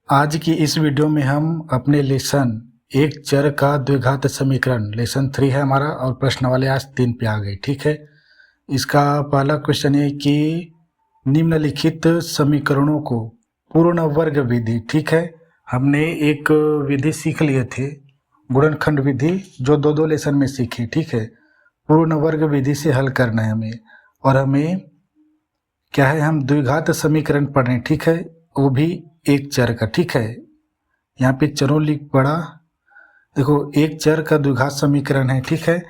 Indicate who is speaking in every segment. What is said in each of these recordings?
Speaker 1: आज की इस वीडियो में हम अपने लेसन एक चर का द्विघात समीकरण लेसन 3 है हमारा और प्रश्न वाले आज 3 पे आ गए। ठीक है, इसका पहला क्वेश्चन है कि निम्नलिखित समीकरणों को पूर्ण वर्ग विधि, ठीक है, हमने एक विधि सीख लिए थे गुणनखंड विधि जो दो लेसन में सीखे। ठीक है, पूर्ण वर्ग विधि से हल करना है हमें, और हमें क्या है, हम द्विघात समीकरण पढ़ रहे हैं। ठीक है, वो भी एक चर का। ठीक है, यहाँ पे चरों लिख पड़ा, देखो एक चर का द्विघात समीकरण है। ठीक है,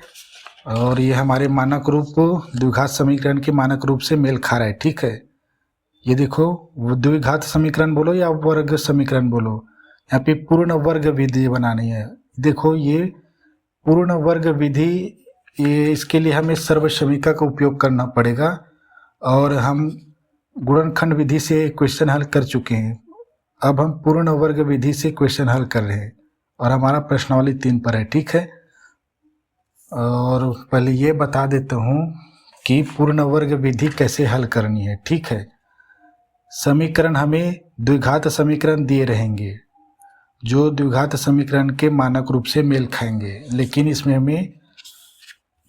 Speaker 1: और ये हमारे मानक रूप द्विघात समीकरण के मानक रूप से मेल खा रहा है। ठीक है, ये देखो वो द्विघात समीकरण बोलो या वर्ग समीकरण बोलो, यहाँ पे पूर्ण वर्ग विधि बनानी है। देखो ये पूर्ण वर्ग विधि, ये इसके लिए हमें सर्वसमीका का उपयोग करना पड़ेगा, और हम गुणनखंड विधि से क्वेश्चन हल कर चुके हैं। अब हम पूर्ण वर्ग विधि से क्वेश्चन हल कर रहे हैं और हमारा प्रश्नावली 3 पर है। ठीक है, और पहले ये बता देता हूँ कि पूर्ण वर्ग विधि कैसे हल करनी है। ठीक है, समीकरण हमें द्विघात समीकरण दिए रहेंगे जो द्विघात समीकरण के मानक रूप से मेल खाएंगे, लेकिन इसमें हमें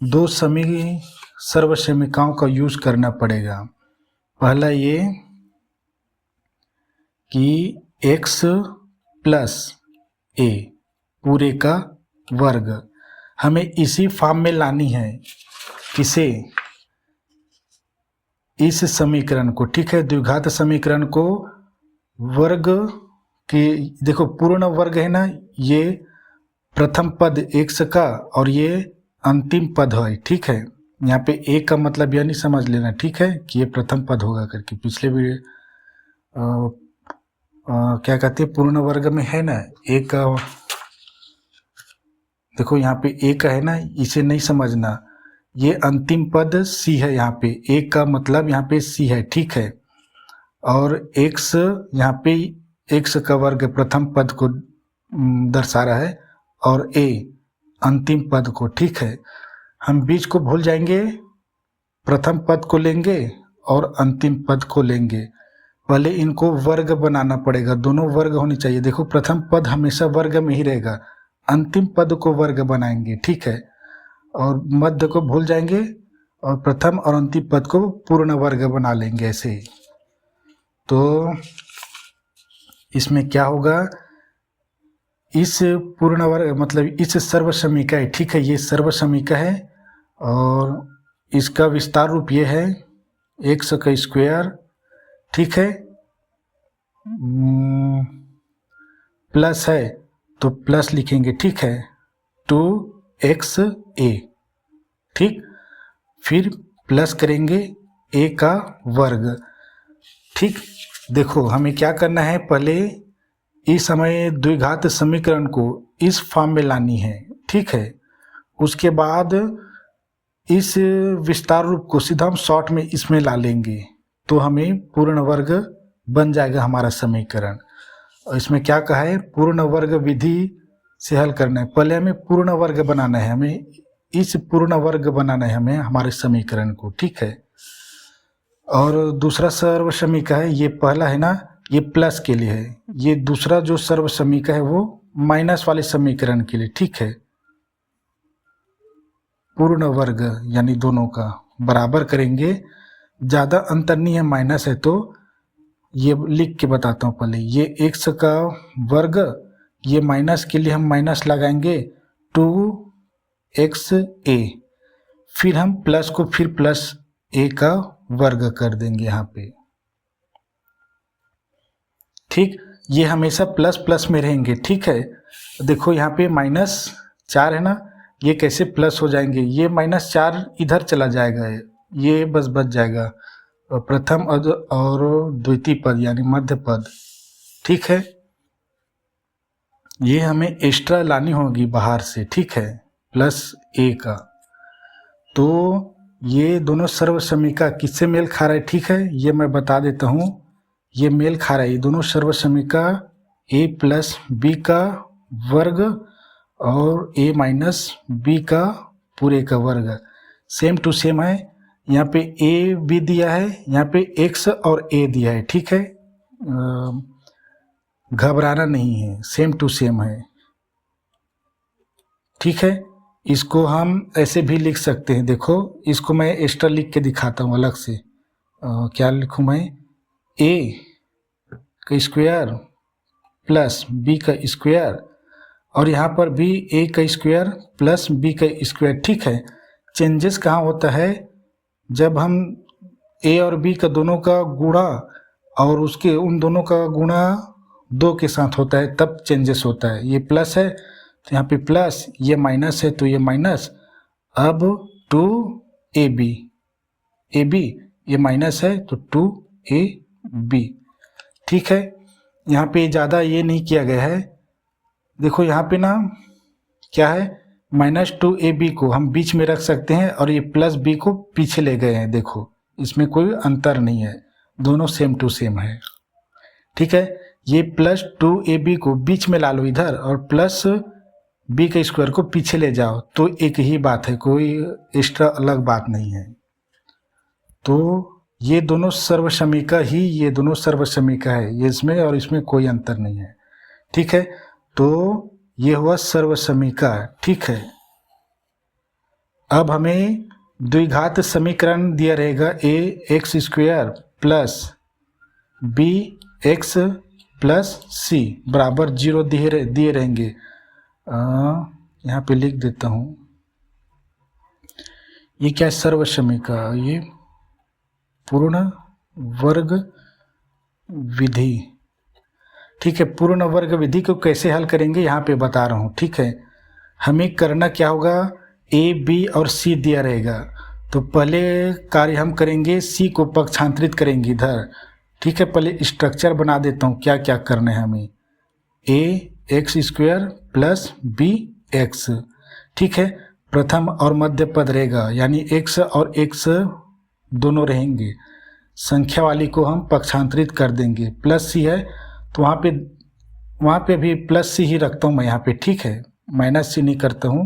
Speaker 1: दो सर्वसमीकाओं का यूज करना पड़ेगा। पहला ये कि x प्लस a पूरे का वर्ग, हमें इसी फॉर्म में लानी है। किसे? इस समीकरण को। ठीक है, द्विघात समीकरण को वर्ग के, देखो पूर्ण वर्ग है ना, ये प्रथम पद x का और ये अंतिम पद है। ठीक है, यहाँ पे a का मतलब यह नहीं समझ लेना, ठीक है, कि ये प्रथम पद होगा करके। पिछले भी क्या कहते हैं, पूर्ण वर्ग में है ना a का, देखो यहाँ पे a का है ना, इसे नहीं समझना, ये अंतिम पद c है। यहाँ पे a का मतलब यहाँ पे c है। ठीक है, और x यहाँ पे x का वर्ग प्रथम पद को दर्शा रहा है और a अंतिम पद को। ठीक है, हम बीच को भूल जाएंगे, प्रथम पद को लेंगे और अंतिम पद को लेंगे। पहले इनको वर्ग बनाना पड़ेगा, दोनों वर्ग होनी चाहिए। देखो प्रथम पद हमेशा वर्ग में ही रहेगा, अंतिम पद को वर्ग बनाएंगे। ठीक है, और मध्य को भूल जाएंगे और प्रथम और अंतिम पद को पूर्ण वर्ग बना लेंगे ऐसे ही। तो इसमें क्या होगा, इस पूर्ण वर्ग मतलब इस सर्वसमीका है। ठीक है, ये सर्वसमीका है और इसका विस्तार रूप ये है x का स्क्वायर। ठीक है, प्लस है तो प्लस लिखेंगे। ठीक है, 2xa, ठीक, फिर प्लस करेंगे a का वर्ग। ठीक, देखो हमें क्या करना है, पहले इस समय द्विघात समीकरण को इस फॉर्म में लानी है। ठीक है, उसके बाद इस विस्तार रूप को सीधा हम शॉर्ट में इसमें ला लेंगे तो हमें पूर्ण वर्ग बन जाएगा हमारा समीकरण। और इसमें क्या कहा है, पूर्ण वर्ग विधि से हल करना है। पहले हमें पूर्ण वर्ग बनाना है, हमें इस पूर्ण वर्ग बनाना है हमें हमारे समीकरण को। ठीक है, और दूसरा सर्वसमीका है, ये पहला है ना, ये प्लस के लिए है, ये दूसरा जो सर्वसमीका है वो माइनस वाले समीकरण के लिए। ठीक है, पूर्ण वर्ग यानी दोनों का बराबर करेंगे, ज़्यादा अंतर नहीं है, माइनस है तो ये लिख के बताता हूँ। पहले ये x का वर्ग, ये माइनस के लिए हम माइनस लगाएंगे 2xa, फिर हम प्लस को फिर प्लस a का वर्ग कर देंगे यहाँ पे। ठीक, ये हमेशा प्लस प्लस में रहेंगे। ठीक है, देखो यहाँ पे -4 है ना, ये कैसे प्लस हो जाएंगे, ये -4 इधर चला जाएगा, ये बस बच जाएगा प्रथम और द्वितीय पद यानी मध्य पद। ठीक है, ये हमें एक्स्ट्रा लानी होगी बाहर से। ठीक है, प्लस a का, तो ये दोनों सर्वसमीका किससे मेल खा रहा है? ठीक है, ये मैं बता देता हूँ, ये मेल खा रहा है, ये दोनों सर्वसमीका a प्लस बी का वर्ग और a माइनस बी का पूरे का वर्ग सेम टू सेम है। यहाँ पे a भी दिया है, यहाँ पे x और a दिया है। ठीक है, घबराना नहीं है, सेम टू सेम है। ठीक है, इसको हम ऐसे भी लिख सकते हैं। देखो इसको मैं एक्स्ट्रा लिख के दिखाता हूँ अलग से। क्या लिखूँ मैं, ए का स्क्वायर प्लस बी का स्क्वायर, और यहाँ पर भी ए का स्क्वायर प्लस बी का स्क्वायर। ठीक है, चेंजेस कहाँ होता है, जब हम ए और बी का दोनों का गुणा और उसके उन दोनों का गुणा 2 के साथ होता है तब चेंजेस होता है। ये प्लस है तो यहाँ पे प्लस, ये माइनस है तो ये माइनस। अब 2ab, ये माइनस है तो 2ab। ठीक है, यहाँ पे ज़्यादा ये नहीं किया गया है। देखो यहाँ पे ना क्या है, -2ab को हम बीच में रख सकते हैं और ये प्लस b को पीछे ले गए हैं। देखो इसमें कोई अंतर नहीं है, दोनों सेम टू सेम है। ठीक है, ये +2ab को बीच में ला लो इधर और प्लस b के स्क्वायर को पीछे ले जाओ तो एक ही बात है, कोई एक्स्ट्रा अलग बात नहीं है। तो ये दोनों सर्वसमीका ही, ये दोनों सर्वसमीका है, ये इसमें और इसमें कोई अंतर नहीं है। ठीक है, तो ये हुआ सर्वसमीका। ठीक है, अब हमें द्विघात समीकरण दिया रहेगा ax² plus bx plus c बराबर 0 दिए रहेंगे। यहाँ पे लिख देता हूँ, ये क्या है, सर्वसमीका, ये पूर्ण वर्ग विधि। ठीक है, पूर्ण वर्ग विधि को कैसे हल करेंगे यहाँ पे बता रहा हूँ। ठीक है, हमें करना क्या होगा, ए बी और सी दिया रहेगा तो पहले कार्य हम करेंगे, सी को पक्षांतरित करेंगे इधर। ठीक है, पहले स्ट्रक्चर बना देता हूँ क्या क्या करना है हमें, ax² प्लस bx। ठीक है, प्रथम और मध्य पद रहेगा यानी x और x दोनों रहेंगे, संख्या वाली को हम पक्षांतरित कर देंगे। प्लस सी है तो वहाँ पे भी प्लस सी ही रखता हूँ मैं यहाँ पे। ठीक है, माइनस सी नहीं करता हूँ,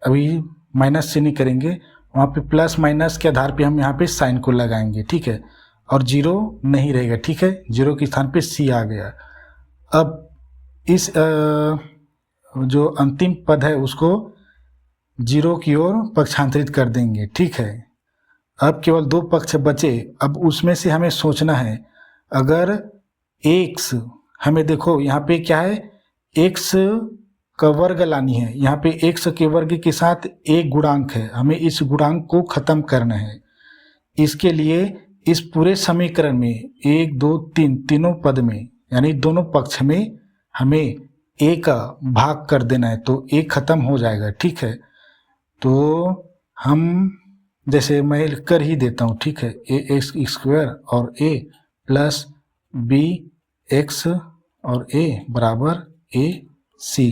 Speaker 1: अभी माइनस सी नहीं करेंगे, वहाँ पे प्लस माइनस के आधार पे हम यहाँ पे साइन को लगाएंगे। ठीक है, और 0 नहीं रहेगा। ठीक है, 0 के स्थान पे सी आ गया। अब इस जो अंतिम पद है उसको 0 की ओर पक्षांतरित कर देंगे। ठीक है, अब केवल 2 पक्ष बचे। अब उसमें से हमें सोचना है, अगर x, हमें देखो यहाँ पे क्या है, x का वर्ग लानी है, यहाँ पे x के वर्ग के साथ एक गुणांक है, हमें इस गुणांक को खत्म करना है। इसके लिए इस पूरे समीकरण में 1 2 3 तीनों पद में यानी दोनों पक्ष में हमें a का भाग कर देना है तो a खत्म हो जाएगा। ठीक है, तो हम जैसे मैं कर ही देता हूँ। ठीक है, ax² और a प्लस bx और a बराबर ac।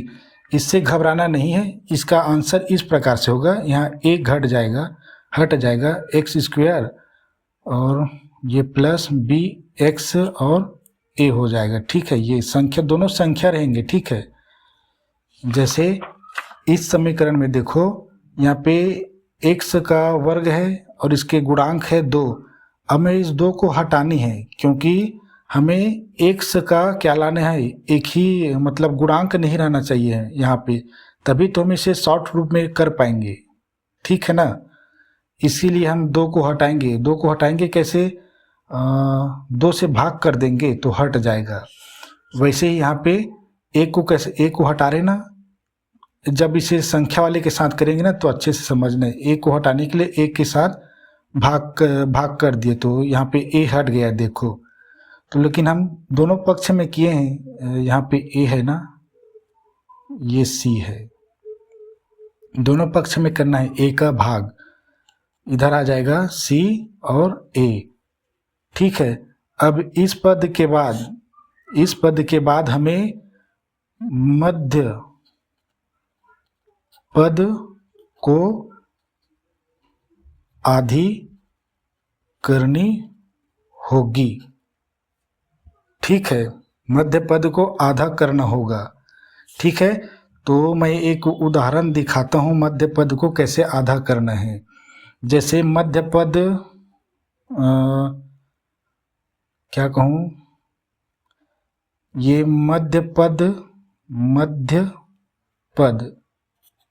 Speaker 1: इससे घबराना नहीं है, इसका आंसर इस प्रकार से होगा, यहाँ a हट जाएगा x² और ये प्लस bx और a हो जाएगा। ठीक है, ये संख्या दोनों संख्या रहेंगे। ठीक है, जैसे इस समीकरण में देखो यहाँ पे x का वर्ग है और इसके गुणांक है 2। अब मैं इस 2 को हटानी है क्योंकि हमें x का क्या लाना है, एक ही मतलब गुणांक नहीं रहना चाहिए यहाँ पे, तभी तो हम इसे शॉर्ट रूप में कर पाएंगे। ठीक है ना, इसीलिए हम 2 को हटाएंगे। 2 को हटाएंगे कैसे, 2 से भाग कर देंगे तो हट जाएगा। वैसे ही यहाँ पे एक को कैसे, एक को हटा रहे ना, जब इसे संख्या वाले के साथ करेंगे ना तो अच्छे से समझना है। एक को हटाने के लिए एक के साथ भाग कर दिए तो यहाँ पे ए हट गया। देखो तो लेकिन हम दोनों पक्ष में किए हैं, यहाँ पे ए है ना, ये सी है, दोनों पक्ष में करना है। ए का भाग इधर आ जाएगा सी और ए। ठीक है, अब इस पद के बाद हमें मध्य पद को आधी करनी होगी। ठीक है, मध्य पद को आधा करना होगा। ठीक है, तो मैं एक उदाहरण दिखाता हूँ मध्य पद को कैसे आधा करना है। जैसे मध्य पद क्या कहूँ, ये मध्य पद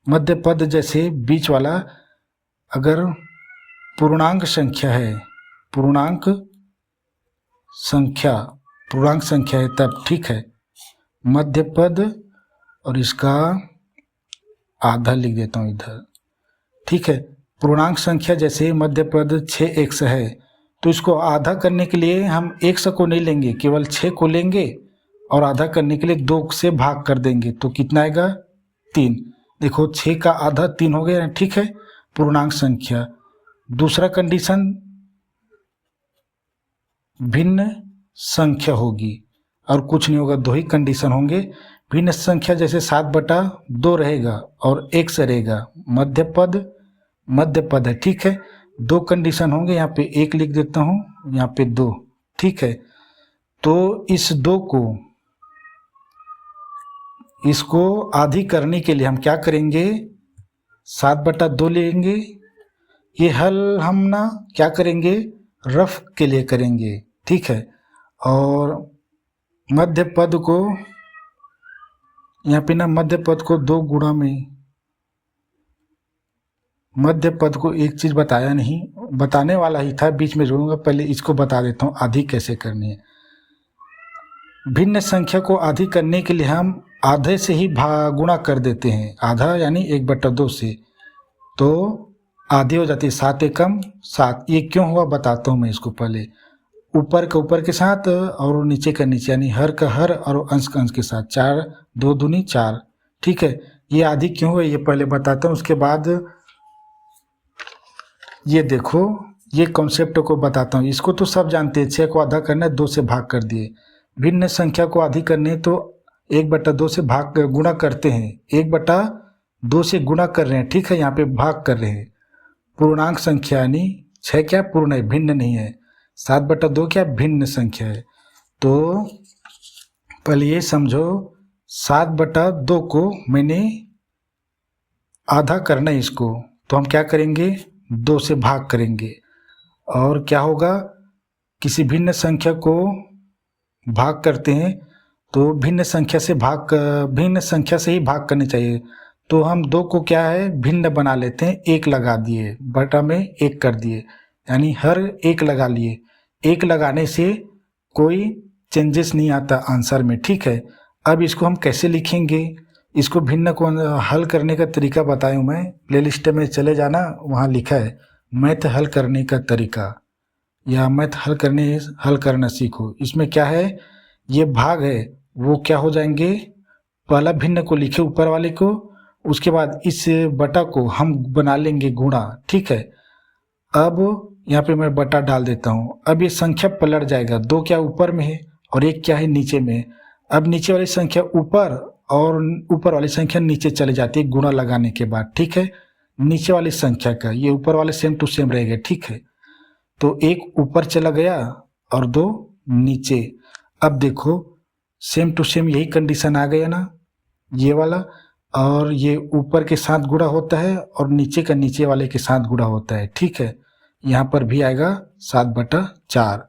Speaker 1: मध्य पद जैसे बीच वाला अगर पूर्णांक संख्या है, पूर्णांक संख्या है तब ठीक है। मध्य पद और इसका आधा लिख देता हूँ इधर, ठीक है। पूर्णांक संख्या जैसे मध्य पद 6x है, तो इसको आधा करने के लिए हम 100 को नहीं लेंगे, केवल 6 को लेंगे और आधा करने के लिए 2 से भाग कर देंगे, तो कितना आएगा 3। देखो 6 का आधा 3 हो गया, ठीक है। पूर्णांक संख्या। दूसरा कंडीशन भिन्न संख्या होगी और कुछ नहीं होगा, 2 ही कंडीशन होंगे। भिन्न संख्या जैसे 7/2 रहेगा और x रहेगा, मध्य पद है, ठीक है। 2 कंडीशन होंगे, यहाँ पे 1 लिख देता हूँ, यहाँ पे 2, ठीक है। तो इस 2 को इसको आधी करने के लिए हम क्या करेंगे, 7/2 लेंगे। ये हल हम ना क्या करेंगे, रफ के लिए करेंगे, ठीक है। और मध्य पद को यहाँ पे ना मध्य पद को 2 गुणा में, मध्य पद को एक चीज बताया नहीं, बताने वाला ही था, बीच में जोड़ूंगा, पहले इसको बता देता हूँ आधी कैसे करनी है। भिन्न संख्या को आधी करने के लिए हम आधे से ही गुणा कर देते हैं, आधा यानी 1/2 से, तो आधी हो जाती है, 7 एकम 7। ये क्यों हुआ बताता हूँ मैं इसको पहले। ऊपर का ऊपर के साथ और नीचे का नीचे, यानी हर का हर और अंश का अंश के साथ, 4 2 दूनी 4, ठीक है। ये आधी क्यों हुआ ये पहले बताता हूँ, उसके बाद ये देखो ये कॉन्सेप्ट को बताता हूँ। इसको तो सब जानते हैं, 6 को आधा करना है, 2 से भाग कर दिए। भिन्न संख्या को आधी करने तो 1/2 से भाग गुणा करते हैं, 1/2 से गुणा कर रहे हैं, ठीक है। यहाँ पे भाग कर रहे हैं। पूर्णांक संख्या यानी 6 क्या पूर्ण है, भिन्न नहीं है। 7/2 क्या भिन्न संख्या है। तो पहले ये समझो, 7/2 को मैंने आधा करना है इसको, तो हम क्या करेंगे, 2 से भाग करेंगे। और क्या होगा, किसी भिन्न संख्या को भाग करते हैं तो भिन्न संख्या से ही भाग करनी चाहिए। तो हम 2 को क्या है भिन्न बना लेते हैं, 1 लगा दिए, बटा में 1 कर दिए, यानी हर 1 लगा लिए। 1 लगाने से कोई चेंजेस नहीं आता आंसर में, ठीक है। अब इसको हम कैसे लिखेंगे, इसको भिन्न को हल करने का तरीका बताया हूँ मैं, प्लेलिस्ट में चले जाना, वहाँ लिखा है मैथ हल करने का तरीका, या मैथ हल करना सीखो। इसमें क्या है, ये भाग है वो क्या हो जाएंगे, पहला भिन्न को लिखे ऊपर वाले को, उसके बाद इस बटा को हम बना लेंगे गुणा, ठीक है। अब यहाँ पे मैं बटा डाल देता हूँ। अब ये संख्या पलट जाएगा, 2 क्या ऊपर में है और 1 क्या है नीचे में। अब नीचे वाली संख्या ऊपर और ऊपर वाली संख्या नीचे चले जाती है गुणा लगाने के बाद, ठीक है। नीचे वाली संख्या का ये ऊपर वाले सेम टू सेम रहेगा, ठीक है। तो 1 ऊपर चला गया और 2 नीचे। अब देखो सेम टू सेम यही कंडीशन आ गया ना, ये वाला, और ये ऊपर के साथ गुणा होता है और नीचे का नीचे वाले के साथ गुणा होता है, ठीक है। यहाँ पर भी आएगा 7/4,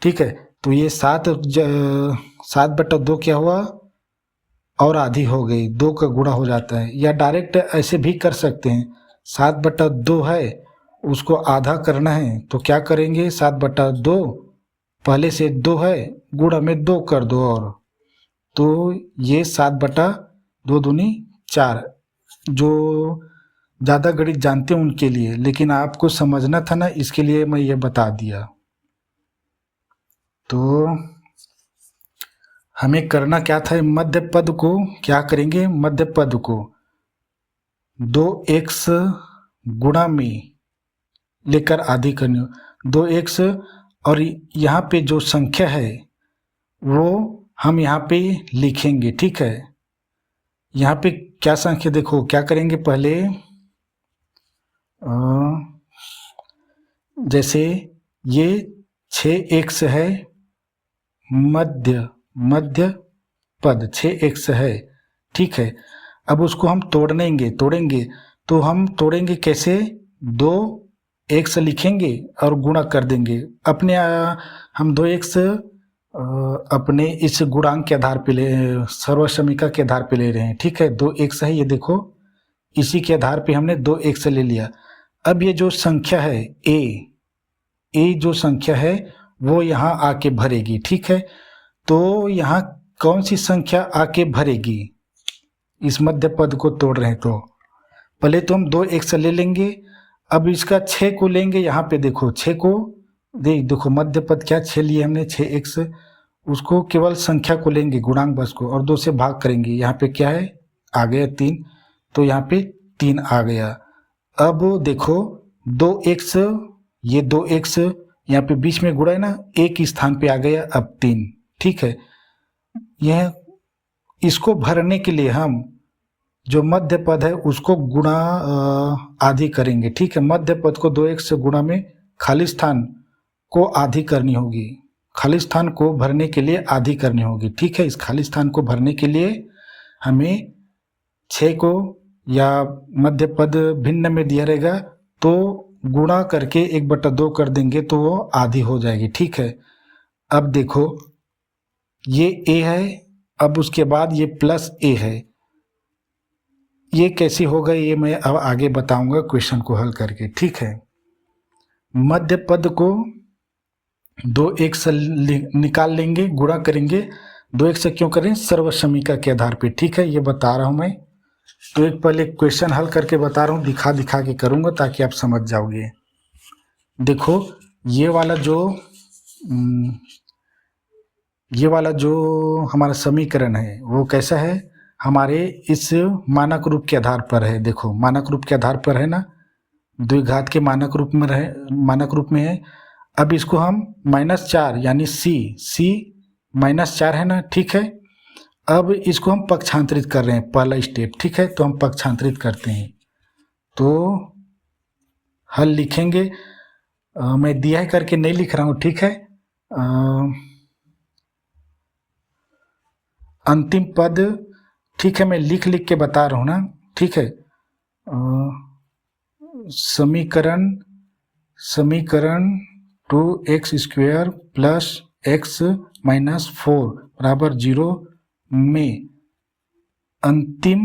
Speaker 1: ठीक है। तो ये 7/2 क्या हुआ, और आधी हो गई, 2 का गुणा हो जाता है। या डायरेक्ट ऐसे भी कर सकते हैं, 7/2 है उसको आधा करना है तो क्या करेंगे, 7/2 पहले से 2 है, गुणा में 2 कर दो, और तो ये 7/2 दूनी 4। जो ज़्यादा गणित जानते हैं उनके लिए, लेकिन आपको समझना था ना, इसके लिए मैं ये बता दिया। तो हमें करना क्या था, मध्य पद को क्या करेंगे, मध्य पद को 2x गुणा में लेकर आधी करनी, 2x, और यहाँ पे जो संख्या है वो हम यहाँ पे लिखेंगे, ठीक है। यहाँ पे क्या संख्या, देखो क्या करेंगे, पहले जैसे ये 6x है, मध्य पद 6x है, ठीक है। अब उसको हम तोड़ेंगे तो हम तोड़ेंगे कैसे, 2x लिखेंगे और गुणा कर देंगे। अपने हम 2x अपने इस गुणांक के आधार पे सर्वसमीका के आधार पे ले रहे हैं, ठीक है। 2x है, ये देखो इसी के आधार पे हमने 2x ले लिया। अब ये जो संख्या है ए जो संख्या है वो यहाँ आके भरेगी, ठीक है। तो यहाँ कौन सी संख्या आके भरेगी, इस मध्य पद को तोड़ रहे हैं तो पहले तो हम 2x ले लेंगे। अब इसका 6 को लेंगे, यहाँ पे देखो 6 को देखो मध्य पद क्या 6 लिए हमने, 6x, उसको केवल संख्या को लेंगे गुणांक बस को और 2 से भाग करेंगे। यहाँ पे क्या है आ गया 3, तो यहाँ पे 3 आ गया। अब देखो 2x, ये 2x यहाँ पे बीच में गुणा है ना, एक स्थान पे आ गया अब 3, ठीक है। यह इसको भरने के लिए हम जो मध्य पद है उसको गुणा आधी करेंगे, ठीक है। मध्य पद को 2x से गुणा में खाली स्थान को आधी करनी होगी, खाली स्थान को भरने के लिए आधी करनी होगी, ठीक है। इस खाली स्थान को भरने के लिए हमें 6 को या मध्य पद भिन्न में दिया रहेगा तो गुणा करके 1/2 कर देंगे तो वो आधी हो जाएगी, ठीक है। अब देखो ये a है, अब उसके बाद ये प्लस a है, ये कैसे होगा ये मैं अब आगे बताऊंगा क्वेश्चन को हल करके, ठीक है। मध्य पद को 2x निकाल लेंगे, गुणा करेंगे। 2x से क्यों करें, सर्वसमीका के आधार पे, ठीक है। ये बता रहा हूं मैं, तो एक पहले क्वेश्चन हल करके बता रहा हूँ, दिखा के करूँगा ताकि आप समझ जाओगे। देखो ये वाला जो हमारा समीकरण है वो कैसा है, हमारे इस मानक रूप के आधार पर है। देखो मानक रूप के आधार पर है ना, द्विघात के मानक रूप में है। अब इसको हम -4 यानी c -4 है ना, ठीक है। अब इसको हम पक्षांतरित कर रहे हैं, पहला स्टेप, ठीक है। तो हम पक्षांतरित करते हैं, तो हल लिखेंगे। मैं दिया है करके नहीं लिख रहा हूँ, ठीक है। अंतिम पद, ठीक है, मैं लिख के बता रहा हूँ ना, ठीक है। समीकरण 2x² + x - 4 = 0 में अंतिम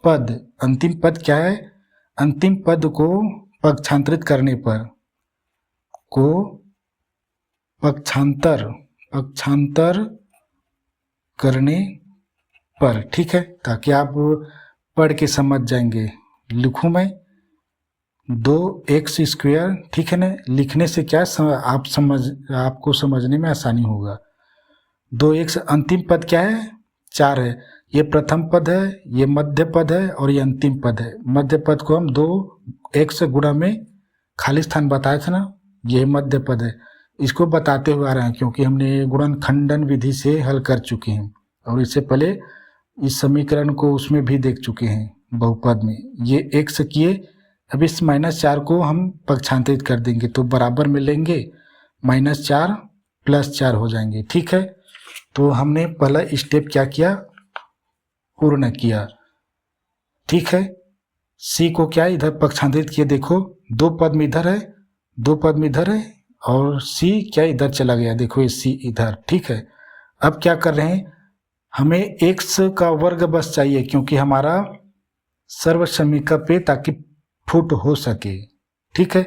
Speaker 1: पद क्या है, अंतिम पद को पक्षांतरित करने पर, ठीक है, ताकि आप पढ़ के समझ जाएंगे। लिखूं मैं 2x², ठीक है ना। लिखने से क्या आपको समझने में आसानी होगा। 2x अंतिम पद क्या है, 4 है। ये प्रथम पद है, ये मध्य पद है और ये अंतिम पद है। मध्य पद को हम 2x गुणा में खाली स्थान बताया था ना, ये मध्य पद है। इसको बताते हुए आ रहे हैं क्योंकि हमने गुणनखंडन विधि से हल कर चुके हैं और इससे पहले इस समीकरण को उसमें भी देख चुके हैं बहुपद में। ये x किए, अब इस -4 को हम पक्षांतरित कर देंगे तो बराबर में लेंगे, -4 + 4 हो जाएंगे, ठीक है। तो हमने पहला स्टेप क्या किया, पूर्ण किया, ठीक है। c को क्या इधर पक्षांतरित किए, देखो 2 पद में इधर है, 2 पद में इधर है और c क्या इधर चला गया, देखो ये c इधर, ठीक है। अब क्या कर रहे हैं, हमें x का वर्ग बस चाहिए क्योंकि हमारा सर्वसमीका पे ताकि फुट हो सके, ठीक है।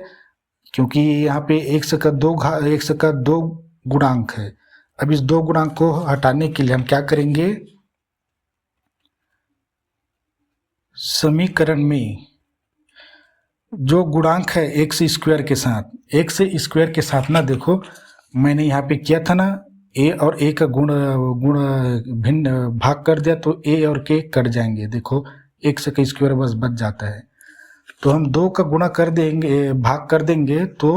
Speaker 1: क्योंकि यहाँ पे x का 2 गुणांक है। अब इस 2 गुणांक को हटाने के लिए हम क्या करेंगे, समीकरण में जो गुणांक है x² के साथ ना, देखो मैंने यहाँ पे किया था ना, a और a का गुण भिन्न भाग कर दिया तो a और k कट जाएंगे। देखो x का स्क्वायर बस बच जाता है, तो हम 2 का गुणा कर देंगे, भाग कर देंगे तो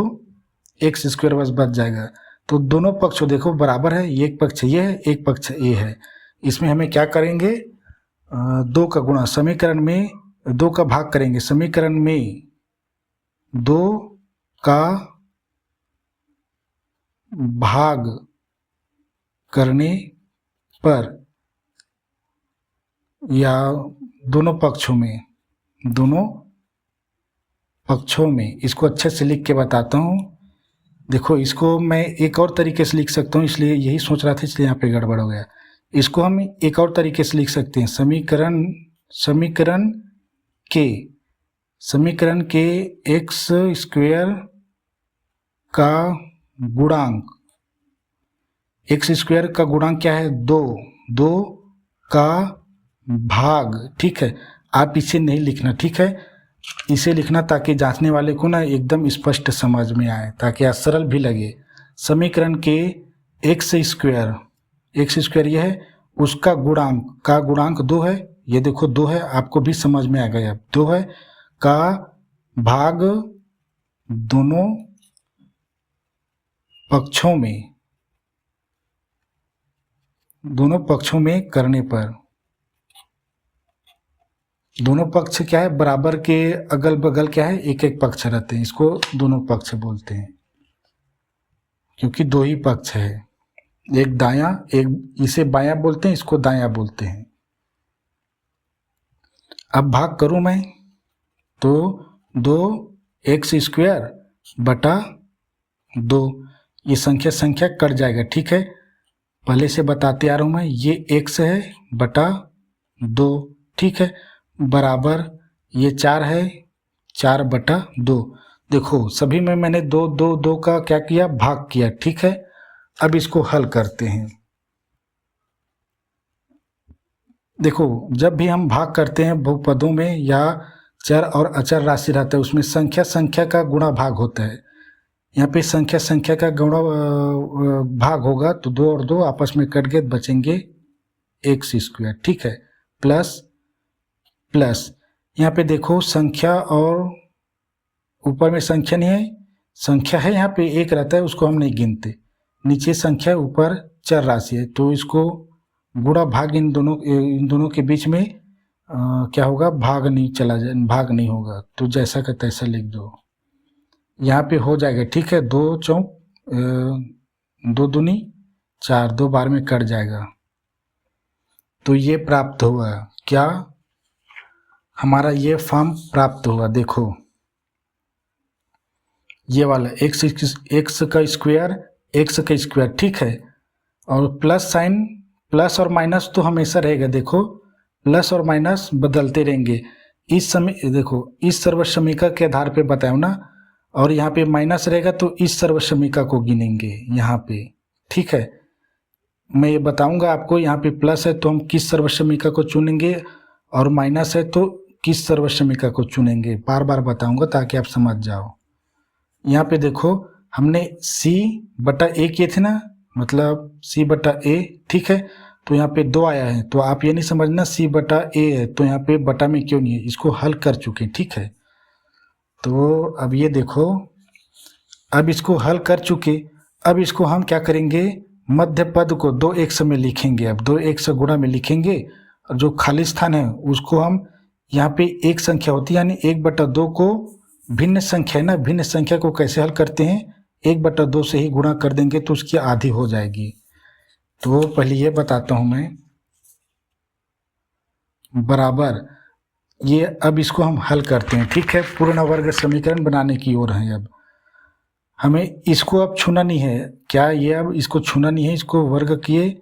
Speaker 1: x² बस बच जाएगा। तो दोनों पक्ष देखो बराबर है, एक पक्ष ये है, एक पक्ष a है। इसमें हमें क्या करेंगे, 2 का गुणा, समीकरण में 2 का भाग करेंगे, समीकरण में 2 का भाग करने पर या दोनों पक्षों में इसको अच्छे से लिख के बताता हूँ। देखो इसको मैं एक और तरीके से लिख सकता हूँ, इसलिए यही सोच रहा था, इसलिए यहाँ पे गड़बड़ हो गया। इसको हम एक और तरीके से लिख सकते हैं, समीकरण के एक्स स्क्वायर का गुणांक, एक्स स्क्वायर का गुणांक क्या है, 2 का भाग, ठीक है। आप इसे नहीं लिखना, ठीक है, इसे लिखना ताकि जांचने वाले को ना एकदम स्पष्ट समझ में आए, ताकि आज सरल भी लगे। समीकरण के एक्स स्क्वायर यह है, उसका गुणांक 2 है, ये देखो 2 है, आपको भी समझ में आ गया, 2 है, का भाग दोनों पक्षों में करने पर, दोनों पक्ष क्या है, बराबर के अगल बगल क्या है, एक एक पक्ष रहते हैं, इसको दोनों पक्ष बोलते हैं, क्योंकि 2 ही पक्ष है, एक दायां, एक इसे बायां बोलते हैं, इसको दायां बोलते हैं। अब भाग करूं मैं तो 2x स्क्वायर बटा 2, ये संख्या कट जाएगा, ठीक है, पहले से बताते आ रहा हूं मैं, ये x है बटा 2, ठीक है, बराबर ये 4 है, 4 बटा 2। देखो सभी में मैंने 2 का क्या किया, भाग किया, ठीक है। अब इसको हल करते हैं। देखो जब भी हम भाग करते हैं बहुपदों में या चर और अचर राशि रहता है, उसमें संख्या का गुणा भाग होता है। यहाँ पे संख्या का गुणा भाग होगा तो 2 और 2 आपस में कट गए, बचेंगे एक्स स्क्वायर, ठीक है, प्लस यहाँ पे देखो संख्या और ऊपर में संख्या नहीं है, संख्या है यहाँ पे 1 रहता है, उसको हम नहीं गिनते, नीचे संख्या ऊपर चर राशि है, तो इसको गुणा भाग इन दोनों के बीच में क्या होगा, भाग नहीं होगा, तो जैसा का तैसा लिख दो, यहाँ पे हो जाएगा, ठीक है, 2 चौक 2 दूनी 4, 2 बार में कट जाएगा, तो ये प्राप्त हुआ, क्या हमारा ये फॉर्म प्राप्त हुआ। देखो ये वाला एक्स का स्क्वायर, ठीक है, और प्लस साइन, प्लस और माइनस तो हमेशा रहेगा, देखो प्लस और माइनस बदलते रहेंगे, इस समय देखो इस सर्वसमीका के आधार पे बताओ ना, और यहाँ पे माइनस रहेगा तो इस सर्वसमीका को गिनेंगे यहाँ पे, ठीक है, मैं ये बताऊंगा आपको, यहाँ पे प्लस है तो हम किस सर्वसमीका को चुनेंगे, और माइनस है तो किस सर्वसमीका को चुनेंगे, बार बार बताऊंगा ताकि आप समझ जाओ। यहाँ पे देखो हमने c बटा a किए थे ना, मतलब c बटा a, ठीक है, तो यहाँ पे 2 आया है, तो आप ये नहीं समझना c बटा a है तो यहाँ पे बटा में क्यों नहीं है, इसको हल कर चुके, ठीक है। तो अब ये देखो, अब इसको हल कर चुके, अब इसको हम क्या करेंगे, मध्य पद को 2x में लिखेंगे, अब 2x गुणा में लिखेंगे, और जो खाली स्थान है उसको हम यहाँ पे एक संख्या होती है, यानी 1/2 को भिन्न संख्या है ना, भिन्न संख्या को कैसे हल करते हैं, 1/2 से ही गुणा कर देंगे तो उसकी आधी हो जाएगी। तो पहले ये बताता हूं मैं, बराबर ये, अब इसको हम हल करते हैं, ठीक है, पूर्ण वर्ग समीकरण बनाने की ओर है। अब हमें इसको अब छूना नहीं है, क्या ये अब इसको छूना नहीं है, इसको वर्ग किए,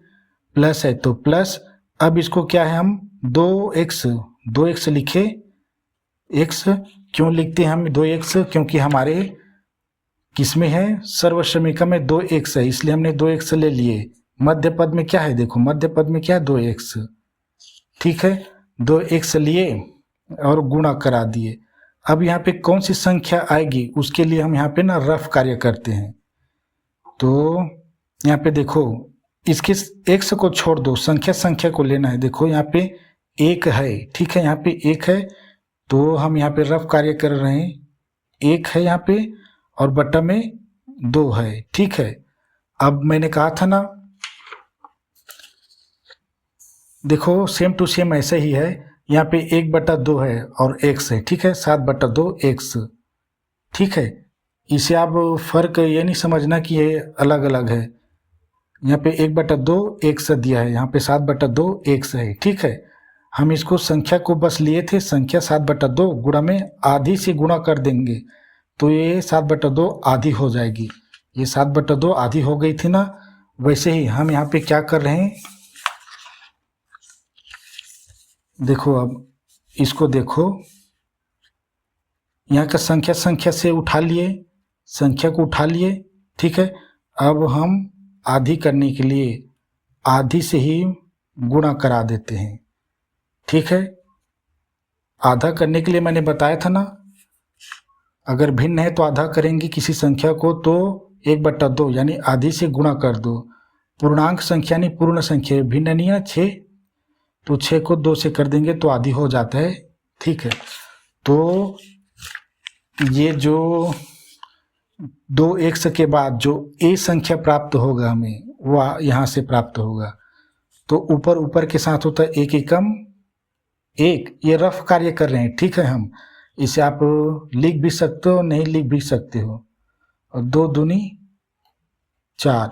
Speaker 1: प्लस है तो प्लस, अब इसको क्या है, हम 2x लिखे, x क्यों लिखते हैं हम 2x, क्योंकि हमारे किसमें है, सर्वसमीका में 2x है, इसलिए हमने 2x ले लिए। मध्य पद में क्या है, देखो मध्य पद में क्या है, 2x, ठीक है, 2x लिए और गुणा करा दिए। अब यहाँ पे कौन सी संख्या आएगी उसके लिए हम यहाँ पे ना रफ कार्य करते हैं, तो यहाँ पे देखो इसके x को छोड़ दो, संख्या को लेना है, देखो यहाँ पे 1 है, ठीक है, यहाँ पे 1 है, तो हम यहाँ पे रफ कार्य कर रहे हैं, 1 है यहाँ पे और बटा में 2 है, ठीक है। अब मैंने कहा था ना, देखो सेम टू सेम ऐसे ही है, यहाँ पे 1/2 है और x है, ठीक है, 7/2 x, ठीक है, इसे आप फर्क ये नहीं समझना कि ये अलग अलग है, यहाँ पे 1/2 x दिया है, यहाँ पे 7/2 x है, ठीक है। हम इसको संख्या को बस लिए थे, संख्या 7/2 गुणा में आधी से गुणा कर देंगे तो ये 7/2 आधी हो जाएगी, ये 7/2 आधी हो गई थी ना, वैसे ही हम यहाँ पे क्या कर रहे हैं, देखो अब इसको देखो, यहाँ का संख्या से उठा लिए, संख्या को उठा लिए, ठीक है। अब हम आधी करने के लिए आधी से ही गुणा करा देते हैं, ठीक है। आधा करने के लिए मैंने बताया था ना, अगर भिन्न है तो आधा करेंगे किसी संख्या को तो 1/2 यानी आधी से गुणा कर दो। पूर्णांक संख्या नहीं पूर्ण संख्या, भिन्न नहीं है 6, तो 6 को 2 से कर देंगे तो आधी हो जाता है, ठीक है। तो ये जो 2x के बाद जो a संख्या प्राप्त होगा हमें, वह यहाँ से प्राप्त होगा। तो ऊपर के साथ होता है 1 एकम 1, ये रफ कार्य कर रहे हैं, ठीक है। हम इसे आप लिख भी सकते हो, नहीं लिख भी सकते हो। और 2 दूनी 4,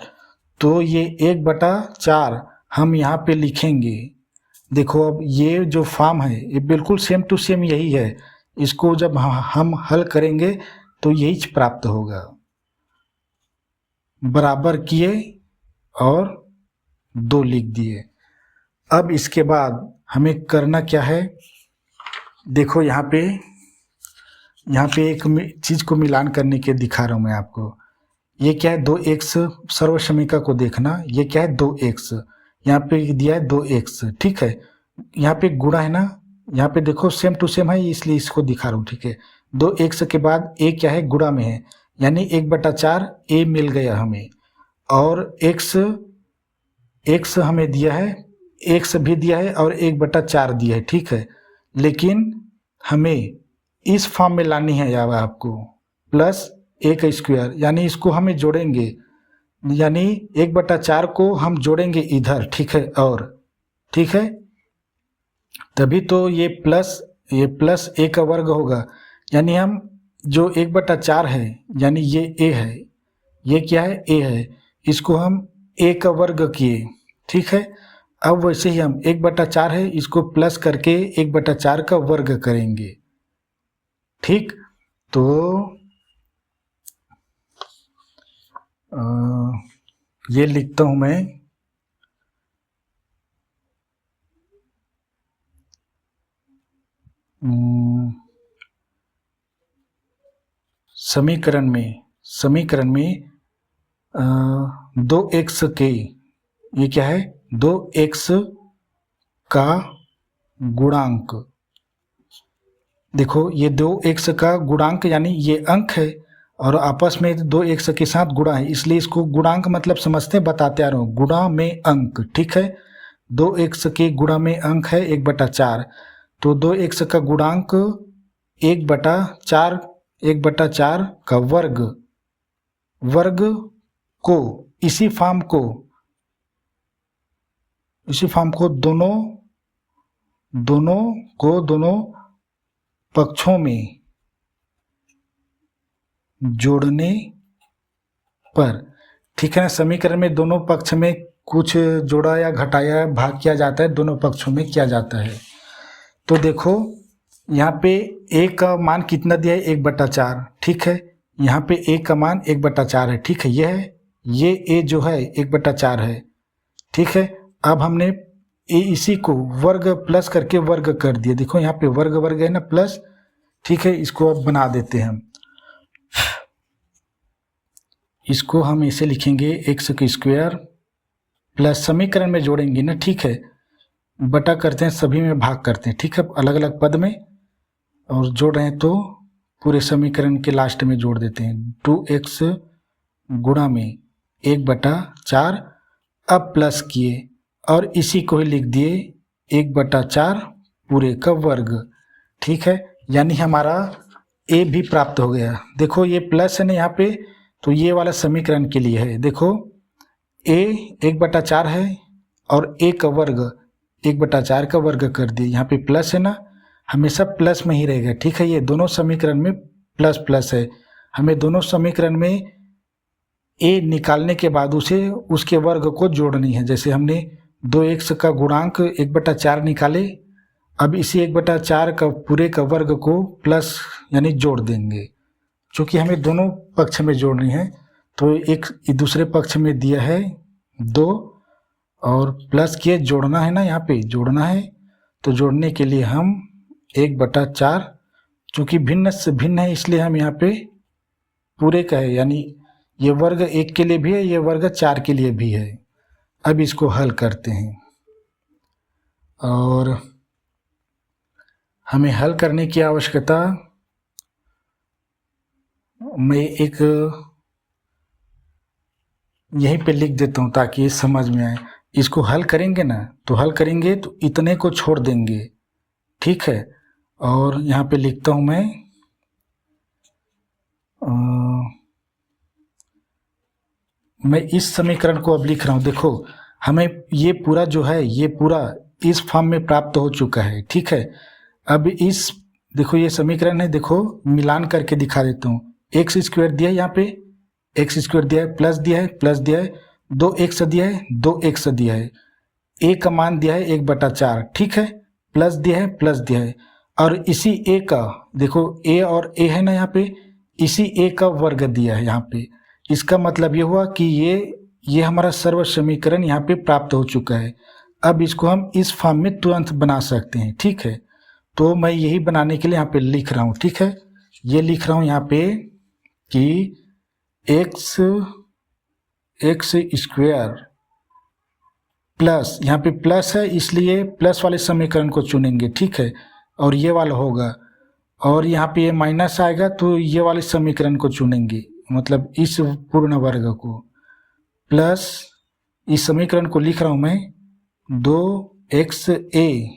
Speaker 1: तो ये 1/4 हम यहाँ पे लिखेंगे। देखो अब ये जो फॉर्म है ये बिल्कुल सेम टू सेम यही है, इसको जब हम हल करेंगे तो यही प्राप्त होगा। बराबर किए और 2 लिख दिए। अब इसके बाद हमें करना क्या है, देखो यहाँ पे एक चीज़ को मिलान करने के दिखा रहा हूँ मैं आपको। ये क्या है 2x, सर्वसमीका को देखना, ये क्या है 2x, यहाँ पे दिया है 2x, ठीक है। यहाँ पे गुणा है ना, यहाँ पे देखो सेम टू सेम है इसलिए इसको दिखा रहा हूँ, ठीक है। 2x के बाद a क्या है गुणा में है, यानी 1/4 a मिल गया हमें। और x हमें दिया है, x भी दिया है और 1/4 दिया है, ठीक है। लेकिन हमें इस फॉर्म में लानी है यार आपको, प्लस a का स्क्वायर, यानी इसको हमें जोड़ेंगे, यानी 1/4 को हम जोड़ेंगे इधर, ठीक है। और ठीक है, तभी तो ये प्लस a का वर्ग होगा, यानी हम जो 1/4 है यानी ये a है, ये क्या है a है, इसको हम a का वर्ग किए, ठीक है। अब वैसे ही हम 1/4 है इसको प्लस करके 1/4 का वर्ग करेंगे, ठीक। तो ये लिखता हूं मैं, समीकरण में 2x के, ये क्या है 2x का गुणांक, देखो ये 2x का गुणांक यानी ये अंक है और आपस में 2x के साथ गुणा है, इसलिए इसको गुणांक मतलब समझते बताते आ रहा हूँ, गुणा में अंक, ठीक है। 2x के गुणा में अंक है 1/4, तो 2x का गुणांक 1/4 का वर्ग को इसी फॉर्म को दोनों पक्षों में जोड़ने पर, ठीक है ना। समीकरण में दोनों पक्ष में कुछ जोड़ा या घटाया भाग किया जाता है, दोनों पक्षों में किया जाता है। तो देखो यहाँ पे a का मान कितना दिया है 1/4, ठीक है। यहाँ पे a का मान 1/4 है, ठीक है। ये a जो है 1/4 है, ठीक है। अब हमने इसी को वर्ग प्लस करके वर्ग कर दिया, देखो यहाँ पे वर्ग है ना प्लस, ठीक है। इसको अब बना देते हैं हम, इसको हम ऐसे लिखेंगे x का स्क्वायर प्लस, समीकरण में जोड़ेंगे ना, ठीक है। बटा करते हैं, सभी में भाग करते हैं, ठीक है, अलग अलग पद में, और जोड़ रहे हैं तो पूरे समीकरण के लास्ट में जोड़ देते हैं। 2x गुणा में 1/4, अब प्लस किए और इसी को ही लिख दिए 1/4 पूरे का वर्ग, ठीक है। यानी हमारा a भी प्राप्त हो गया। देखो ये प्लस है ना यहाँ पे, तो ये वाला समीकरण के लिए है। देखो a 1/4 है और a का वर्ग 1/4 का वर्ग कर दिए, यहाँ पे प्लस है ना, हमेशा प्लस में ही रहेगा, ठीक है। ये दोनों समीकरण में प्लस प्लस है, हमें दोनों समीकरण में a निकालने के बाद उसके वर्ग को जोड़नी है। जैसे हमने 2x का गुणांक 1/4 निकाले, अब इसी 1/4 का पूरे का वर्ग को प्लस यानी जोड़ देंगे, क्योंकि हमें दोनों पक्ष में जोड़नी है। तो एक दूसरे पक्ष में दिया है 2 और प्लस किए, जोड़ना है ना, यहाँ पे जोड़ना है। तो जोड़ने के लिए हम 1/4, चूँकि भिन्न से भिन्न है इसलिए हम यहाँ पे पूरे का है, यानी ये वर्ग 1 के लिए भी है, ये वर्ग 4 के लिए भी है। अब इसको हल करते हैं और हमें हल करने की आवश्यकता, मैं एक यहीं पे लिख देता हूँ ताकि ये समझ में आए। इसको हल करेंगे ना, तो हल करेंगे तो इतने को छोड़ देंगे, ठीक है। और यहाँ पे लिखता हूँ मैं इस समीकरण को अब लिख रहा हूँ। देखो हमें ये पूरा जो है, ये पूरा इस फॉर्म में प्राप्त हो चुका है, ठीक है। अब इस देखो ये समीकरण है, देखो मिलान करके दिखा देता हूँ। एक्स स्क्वायर दिया है, यहाँ पे एक्स स्क्वायर दिया है, प्लस दिया है, प्लस दिया है, 2x दिया है, 2x दिया है, a का मान दिया है 1/4, ठीक है, प्लस दिया है, प्लस दिया है। और इसी a का देखो a और a है ना, यहाँ पे इसी a का वर्ग दिया है यहाँ पे। इसका मतलब ये हुआ कि ये हमारा सर्व समीकरण यहाँ पे प्राप्त हो चुका है। अब इसको हम इस फॉर्म में तुरंत बना सकते हैं, ठीक है। तो मैं यही बनाने के लिए यहाँ पे लिख रहा हूँ, ठीक है। ये लिख रहा हूँ यहाँ पे कि एक्स स्क्वायर प्लस, यहाँ पे प्लस है इसलिए प्लस वाले समीकरण को चुनेंगे, ठीक है, और ये वाला होगा। और यहाँ पे ये माइनस आएगा तो ये वाले समीकरण को चुनेंगे, मतलब इस पूर्ण वर्ग को। प्लस इस समीकरण को लिख रहा हूँ मैं 2xa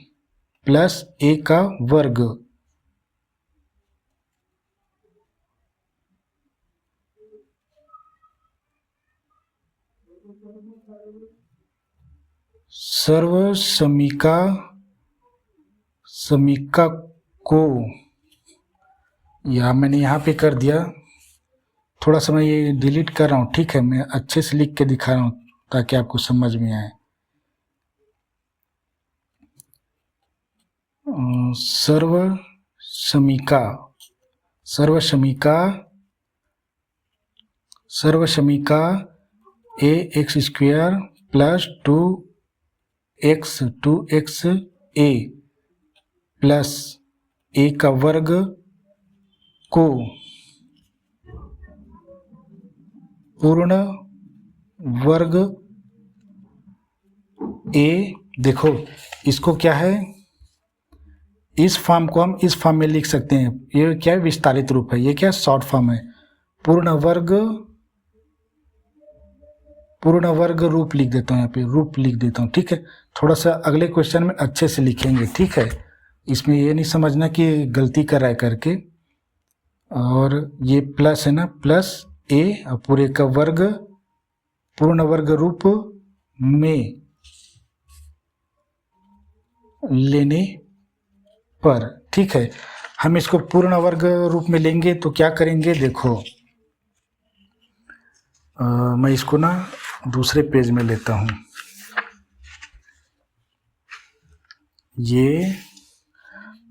Speaker 1: प्लस a का वर्ग सर्व समीका को, या मैंने यहाँ पे कर दिया, थोड़ा सा मैं ये डिलीट कर रहा हूँ, ठीक है। मैं अच्छे से लिख के दिखा रहा हूँ ताकि आपको समझ में आए। सर्व समीका a x square plus 2x a plus a का वर्ग को पूर्ण वर्ग a, देखो इसको क्या है, इस फॉर्म को हम इस फॉर्म में लिख सकते हैं। ये क्या है, विस्तारित रूप है, ये क्या शॉर्ट फॉर्म है। पूर्ण वर्ग रूप लिख देता हूँ, यहाँ पे रूप लिख देता हूँ, ठीक है। थोड़ा सा अगले क्वेश्चन में अच्छे से लिखेंगे, ठीक है। इसमें ये नहीं समझना कि गलती कर रहा है करके। और ये प्लस है ना, प्लस a और पूरे का वर्ग पूर्ण वर्ग रूप में लेने पर, ठीक है। हम इसको पूर्ण वर्ग रूप में लेंगे तो क्या करेंगे, देखो मैं इसको ना दूसरे पेज में लेता हूँ। ये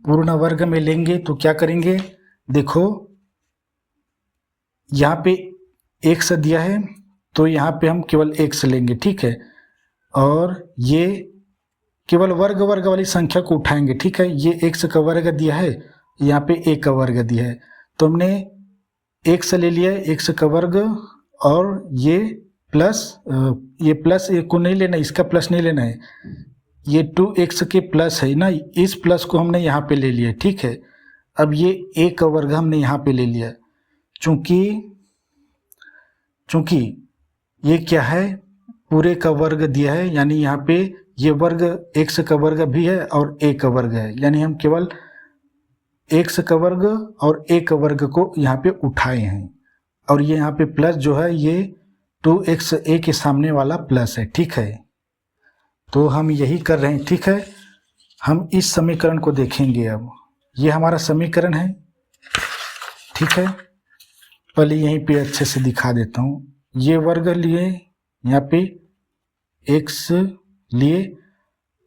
Speaker 1: पूर्ण वर्ग में लेंगे तो क्या करेंगे, देखो यहाँ पे x दिया है तो यहाँ पे हम केवल x लेंगे, ठीक है। और ये केवल वर्ग वाली संख्या को उठाएंगे, ठीक है। ये x का वर्ग दिया है, यहाँ पे a का वर्ग दिया है, तो हमने x ले लिया है, x का वर्ग, और ये प्लस को नहीं लेना, इसका प्लस नहीं लेना है, ये 2x के प्लस है ना, इस प्लस को हमने यहाँ पे ले लिया, ठीक है। अब ये a का वर्ग हमने यहाँ पे ले लिया, चूंकि ये क्या है, पूरे का वर्ग दिया है, यानी यहाँ पे ये वर्ग x का वर्ग भी है और a का वर्ग है, यानी हम केवल x का वर्ग और a का वर्ग को यहाँ पे उठाए हैं। और ये यहाँ पे प्लस जो है ये 2xa के सामने वाला प्लस है, ठीक है। तो हम यही कर रहे हैं, ठीक है। हम इस समीकरण को देखेंगे। अब ये हमारा समीकरण है, ठीक है। पहले यहीं पे अच्छे से दिखा देता हूँ। ये वर्ग लिए, यहाँ पे x लिए,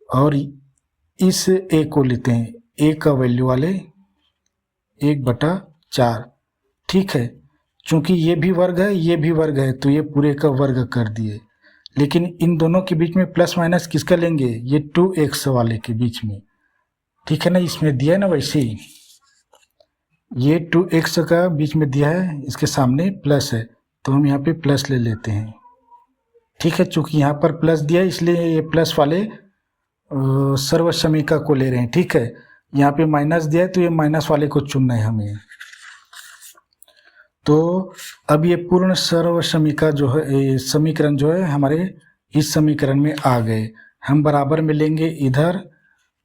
Speaker 1: और इस a को लेते हैं, a का वैल्यू वाले 1/4, ठीक है। चूंकि ये भी वर्ग है ये भी वर्ग है तो ये पूरे का वर्ग कर दिए, लेकिन इन दोनों के बीच में प्लस माइनस किसका लेंगे, ये 2x वाले के बीच में, ठीक है ना, इसमें दिया है ना वैसे ही, ये 2x का बीच में दिया है, इसके सामने प्लस है तो हम यहाँ पे प्लस ले लेते हैं, ठीक है। चूंकि यहाँ पर प्लस दिया है इसलिए ये प्लस वाले सर्वसमीका को ले रहे हैं, ठीक है। यहाँ पे माइनस दिया है तो ये माइनस वाले को चुनना है हमें। तो अब ये पूर्ण सर्वसमीका जो है, ये समीकरण जो है हमारे इस समीकरण में आ गए। हम बराबर में लेंगे इधर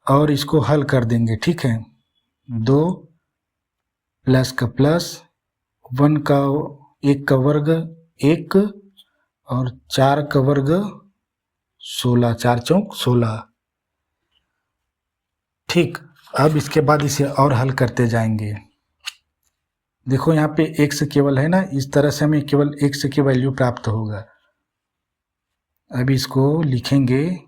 Speaker 1: और इसको हल कर देंगे, ठीक है। 2 प्लस का प्लस, 1 का 1 का वर्ग 1 और 4 का वर्ग 16, 4 चौक 16, ठीक। अब इसके बाद इसे और हल करते जाएंगे। देखो यहाँ पे x केवल है ना, इस तरह से हमें केवल x की वैल्यू प्राप्त होगा। अब इसको लिखेंगे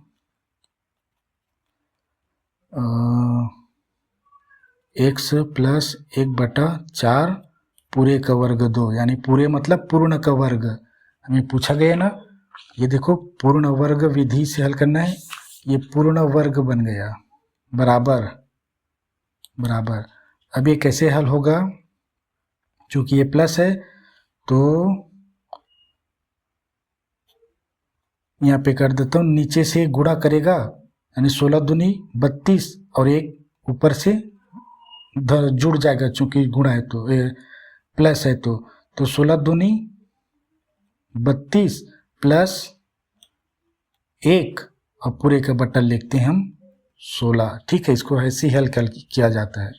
Speaker 1: x प्लस 1/4 पूरे का वर्ग 2, यानी पूरे मतलब पूर्ण का वर्ग, हमें पूछा गया ना। ये देखो पूर्ण वर्ग विधि से हल करना है, ये पूर्ण वर्ग बन गया, बराबर बराबर। अब ये कैसे हल होगा, चूंकि ये प्लस है तो यहाँ पे कर देता हूँ, नीचे से गुणा करेगा यानी 16 दूनी 32 और एक ऊपर से जुड़ जाएगा, चूंकि गुणा है तो प्लस है तो 16 दूनी 32 प्लस 1 और पूरे का बट्टा लिखते हैं हम 16, ठीक है। इसको ऐसे ही हल किया जाता है।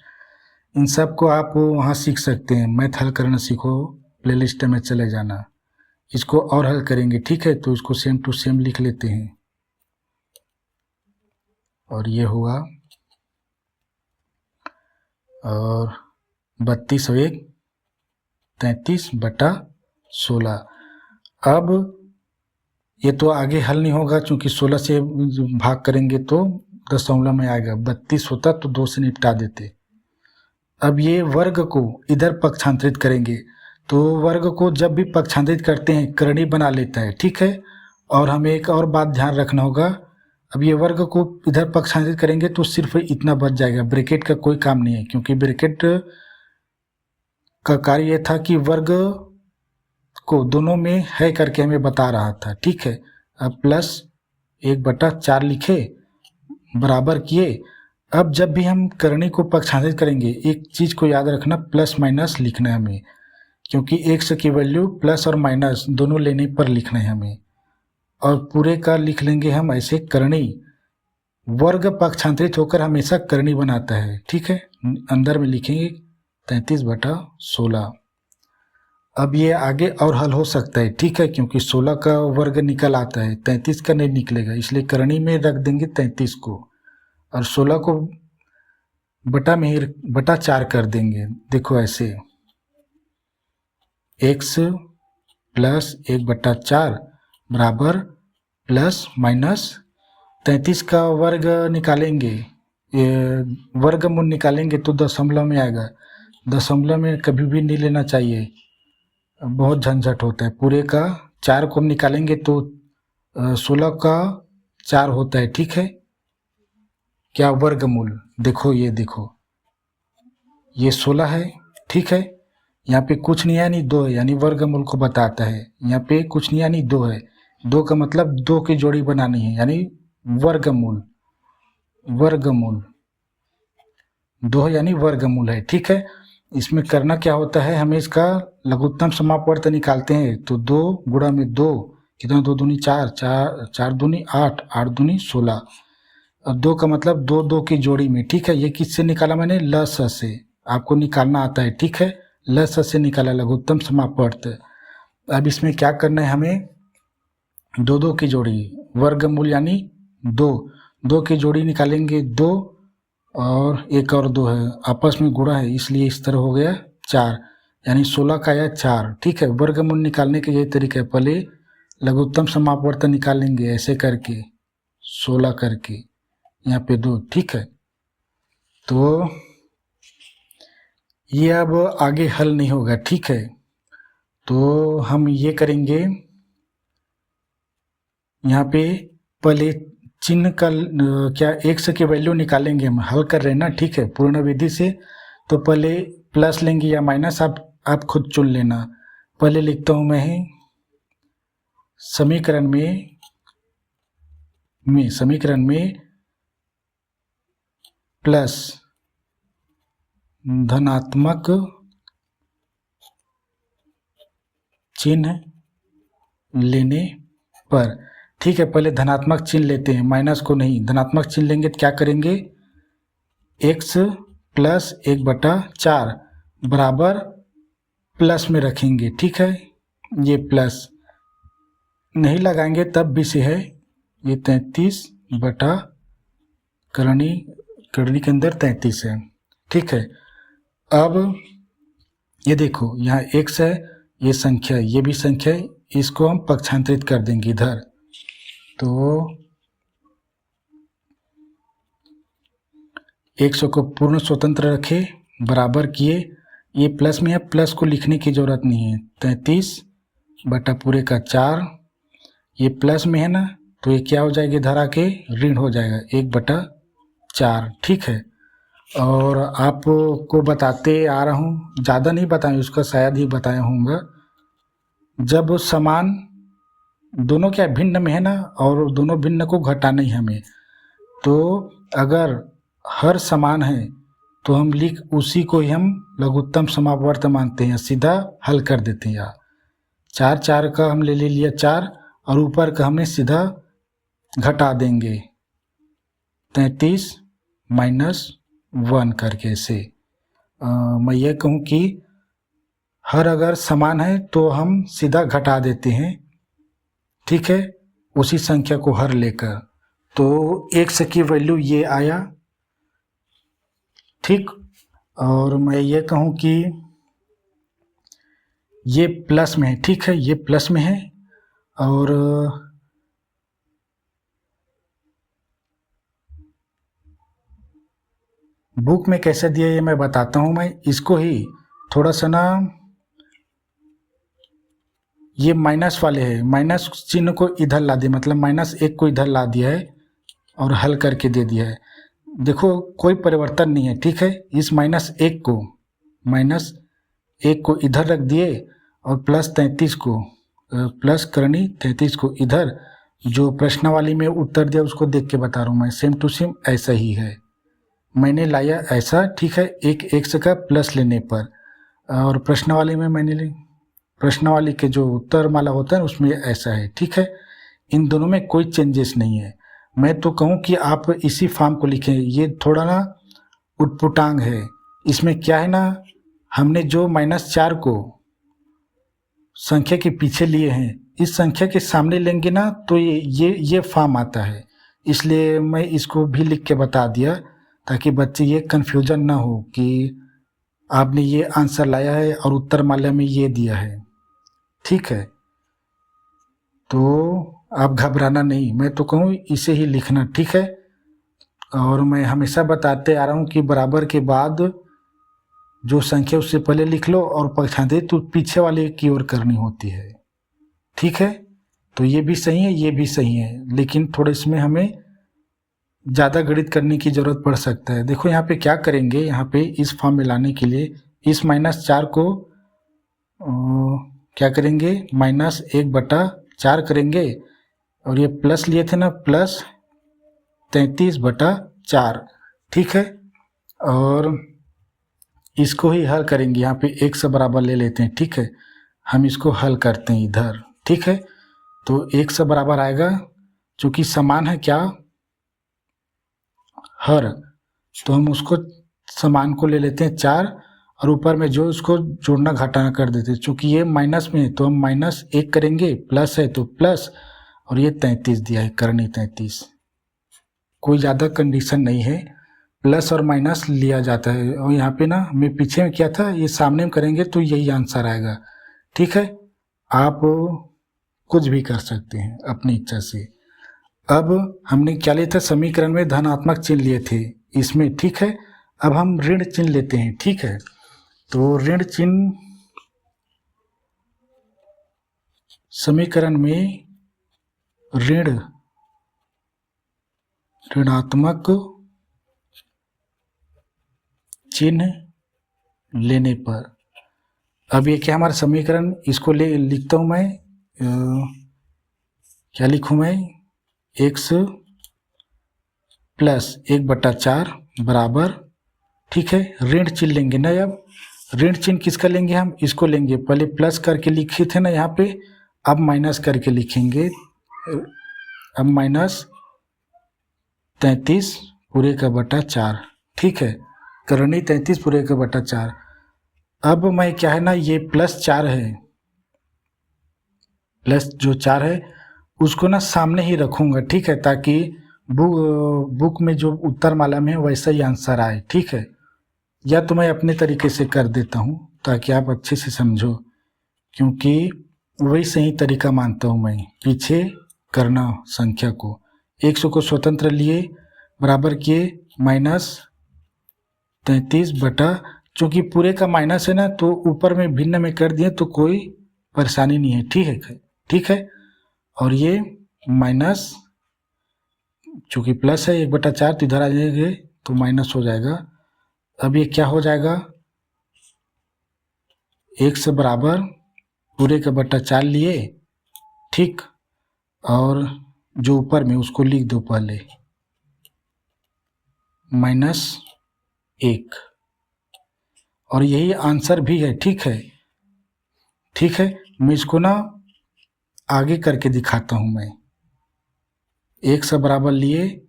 Speaker 1: इन सब को आप वहाँ सीख सकते हैं, मैथ हल करना सीखो प्लेलिस्ट में चले जाना। इसको और हल करेंगे, ठीक है। तो इसको सेम टू सेम लिख लेते हैं और ये हुआ, और 32 और 1 33/16। अब ये तो आगे हल नहीं होगा, चूंकि 16 से भाग करेंगे तो दशमलव में आएगा, 32 होता तो 2 से निपटा देते। अब ये वर्ग को इधर पक्षांतरित करेंगे, तो वर्ग को जब भी पक्षांतरित करते हैं करणी बना लेता है, ठीक है। और हमें एक और बात ध्यान रखना होगा, अब ये वर्ग को इधर पक्षांतरित करेंगे तो सिर्फ इतना बच जाएगा, ब्रैकेट का कोई काम नहीं है, क्योंकि ब्रैकेट का कार्य ये था कि वर्ग को दोनों में है करके हमें बता रहा था, ठीक है। अब प्लस 1/4 लिखे, बराबर किए। अब जब भी हम करणी को पक्षांतरित करेंगे एक चीज़ को याद रखना, प्लस माइनस लिखना है हमें, क्योंकि x की वैल्यू प्लस और माइनस दोनों लेने पर लिखना है हमें। और पूरे का लिख लेंगे हम ऐसे, करणी वर्ग पक्षांतरित होकर हमेशा करणी बनाता है, ठीक है। अंदर में लिखेंगे 33/16। अब ये आगे और हल हो सकता है, ठीक है, क्योंकि 16 का वर्ग निकल आता है, 33 का नहीं निकलेगा, इसलिए करणी में रख देंगे 33 को और 16 को बटा 4 कर देंगे। देखो ऐसे x प्लस 1/4 बराबर प्लस माइनस 33 का वर्ग निकालेंगे, वर्गमूल निकालेंगे तो दशमलव में आएगा। दशमलव में कभी भी नहीं लेना चाहिए, बहुत झंझट होता है। पूरे का 4 को हम निकालेंगे तो 16 का 4 होता है, ठीक है। क्या वर्गमूल, देखो ये देखो ये 16 है, ठीक है। यहाँ पे कुछ नहीं है यानी 2 है, यानी वर्गमूल को बताता है। यहाँ पे कुछ नहीं यानी 2 है, 2 का मतलब 2 की जोड़ी बनानी है, यानी वर्गमूल, वर्गमूल 2 यानी वर्गमूल है, ठीक है। इसमें करना क्या होता है, हमें इसका लघुत्तम समापवर्त निकालते हैं, तो 2 गुणा में 2 कितना, 2 दूनी 4, 4 दूनी 8, 8 दूनी 16 और 2 का मतलब 2 2 की जोड़ी में, ठीक है। ये किससे निकाला मैंने, ल स से, आपको निकालना आता है, ठीक है। ल स से निकाला लघुत्तम समापवर्त। अब इसमें क्या करना है हमें, 2 2 की जोड़ी, वर्गमूल यानी 2, 2 की जोड़ी निकालेंगे 2 और 1 और 2 है, आपस में गुणा है इसलिए इस तरह हो गया 4, यानी 16 का आया 4, ठीक है। वर्गमूल निकालने के यही तरीका है, पहले लघुत्तम समापवर्त निकालेंगे ऐसे करके 16 करके, यहाँ पे 2, ठीक है। तो ये अब आगे हल नहीं होगा, ठीक है। तो हम ये करेंगे, यहाँ पे पहले चिन्ह का क्या x की वैल्यू निकालेंगे, हम हल कर रहे हैं ना, ठीक है, पूर्ण विधि से। तो पहले प्लस लेंगे या माइनस, आप खुद चुन लेना। पहले लिखता हूँ मैं समीकरण में प्लस धनात्मक चिन्ह लेने पर, ठीक है, पहले धनात्मक चिन्ह लेते हैं, माइनस को नहीं। धनात्मक चिन्ह लेंगे तो क्या करेंगे, x प्लस 1/4 बराबर प्लस में रखेंगे, ठीक है। ये प्लस नहीं लगाएंगे तब भी से है, ये 33 बटा करणी के अंदर 33 है, ठीक है। अब ये देखो, यहाँ x है, ये संख्या, ये भी संख्या है, इसको हम पक्षांतरित कर देंगे इधर। तो x को पूर्ण स्वतंत्र रखे, बराबर किए, ये प्लस में है, प्लस को लिखने की जरूरत नहीं है। 33 बटा पूरे का 4, ये प्लस में है ना, तो ये क्या हो जाएगा, इधर आके ऋण हो जाएगा 1/4, ठीक है। और आपको बताते आ रहा हूँ, ज़्यादा नहीं बताएं, उसका शायद ही बताया होऊंगा। जब समान दोनों क्या भिन्न में है ना, और दोनों भिन्न को घटाना ही हमें, तो अगर हर समान है तो हम उसी को ही हम लघुत्तम समापवर्त मानते हैं, सीधा हल कर देते हैं। 4 का हम ले लिया 4, और ऊपर का हमने सीधा घटा देंगे 33 - 1 करके से। मैं ये कहूँ कि हर अगर समान है तो हम सीधा घटा देते हैं, ठीक है, उसी संख्या को हर लेकर। तो x की वैल्यू ये आया, ठीक। और मैं ये कहूँ कि ये प्लस में है, ठीक है, ये प्लस में है। और बुक में कैसे दिया ये मैं बताता हूँ। मैं इसको ही थोड़ा सा ना, ये माइनस वाले है, माइनस चिन्ह को इधर ला दिया, मतलब -1 को इधर ला दिया है और हल करके दे दिया है। देखो कोई परिवर्तन नहीं है, ठीक है। इस -1 को इधर रख दिए और प्लस 33 को, प्लस करनी 33 को इधर, जो प्रश्नावली में उत्तर दिया उसको देख के बता रहा हूँ मैं, सेम टू सेम ऐसा ही है, मैंने लाया ऐसा, ठीक है, एक x का प्लस लेने पर। और प्रश्नावली में मैंने प्रश्नावली के जो उत्तर माला होता है उसमें ऐसा है, ठीक है। इन दोनों में कोई चेंजेस नहीं है। मैं तो कहूँ कि आप इसी फॉर्म को लिखें, ये थोड़ा ना उटपुटांग है। इसमें क्या है ना, हमने जो -4 को संख्या के पीछे लिए हैं, इस संख्या के सामने लेंगे ना तो ये फॉर्म आता है। इसलिए मैं इसको भी लिख के बता दिया ताकि बच्चे ये कन्फ्यूजन ना हो कि आपने ये आंसर लाया है और उत्तर माला में ये दिया है, ठीक है। तो आप घबराना नहीं, मैं तो कहूँ इसे ही लिखना, ठीक है। और मैं हमेशा बताते आ रहा हूँ कि बराबर के बाद जो संख्या उससे पहले लिख लो और पक्षांतरित तो पीछे वाले की ओर करनी होती है, ठीक है। तो ये भी सही है, ये भी सही है, लेकिन थोड़े इसमें हमें ज़्यादा गणित करने की ज़रूरत पड़ सकता है। देखो यहाँ पे क्या करेंगे, यहाँ पे इस फॉर्म में लाने के लिए इस -4 को क्या करेंगे, -1/4 करेंगे, और ये प्लस लिए थे ना, प्लस 33/4, ठीक है। और इसको ही हल करेंगे, यहाँ पे x बराबर ले लेते हैं, ठीक है। हम इसको हल करते हैं इधर, ठीक है। तो x बराबर आएगा, चूँकि समान है क्या, हर, तो हम उसको समान को ले लेते हैं 4, और ऊपर में जो उसको जोड़ना घटाना कर देते हैं। चूँकि ये माइनस में है तो हम -1 करेंगे, प्लस है तो प्लस, और ये 33 दिया है, करनी 33, कोई ज़्यादा कंडीशन नहीं है, प्लस और माइनस लिया जाता है। और यहाँ पे ना मैं पीछे में किया था, ये सामने में करेंगे तो यही आंसर आएगा, ठीक है। आप कुछ भी कर सकते हैं अपनी इच्छा से। अब हमने क्या लिया था, समीकरण में धनात्मक चिन्ह लिए थे इसमें, ठीक है। अब हम ऋण चिन्ह लेते हैं, ठीक है। तो ऋण चिन्ह समीकरण में ऋणात्मक चिन्ह लेने पर, अब ये क्या हमारा समीकरण, इसको लिखता हूँ मैं, क्या लिखूँ मैं, x प्लस 1/4 बराबर, ठीक है, ऋण चिन्ह लेंगे ना। अब ऋण चिन्ह किसका लेंगे हम, इसको लेंगे। पहले प्लस करके लिखे थे ना यहाँ पे, अब माइनस करके लिखेंगे। अब -33/4, ठीक है, करनी 33/4। अब मैं क्या है ना, ये +4 है, प्लस जो 4 है उसको ना सामने ही रखूँगा, ठीक है, ताकि बुक में जो उत्तर माला में वैसा ही आंसर आए, ठीक है। या तो मैं अपने तरीके से कर देता हूँ ताकि आप अच्छे से समझो, क्योंकि वही सही तरीका मानता हूँ मैं पीछे करना संख्या को। 100 को स्वतंत्र लिए, बराबर किए -33 चूँकि पूरे का माइनस है ना, तो ऊपर में भिन्न में कर दिए तो कोई परेशानी नहीं है, ठीक है। और ये माइनस, चूँकि प्लस है 1/4 तो इधर आ जाएंगे तो माइनस हो जाएगा। अब ये क्या हो जाएगा, 1 से बराबर पूरे का बटा 4 लिए, ठीक, और जो ऊपर में उसको लिख दो पहले -1, और यही आंसर भी है, ठीक है। मैं इसको ना आगे करके दिखाता हूँ मैं। 1 से बराबर लिए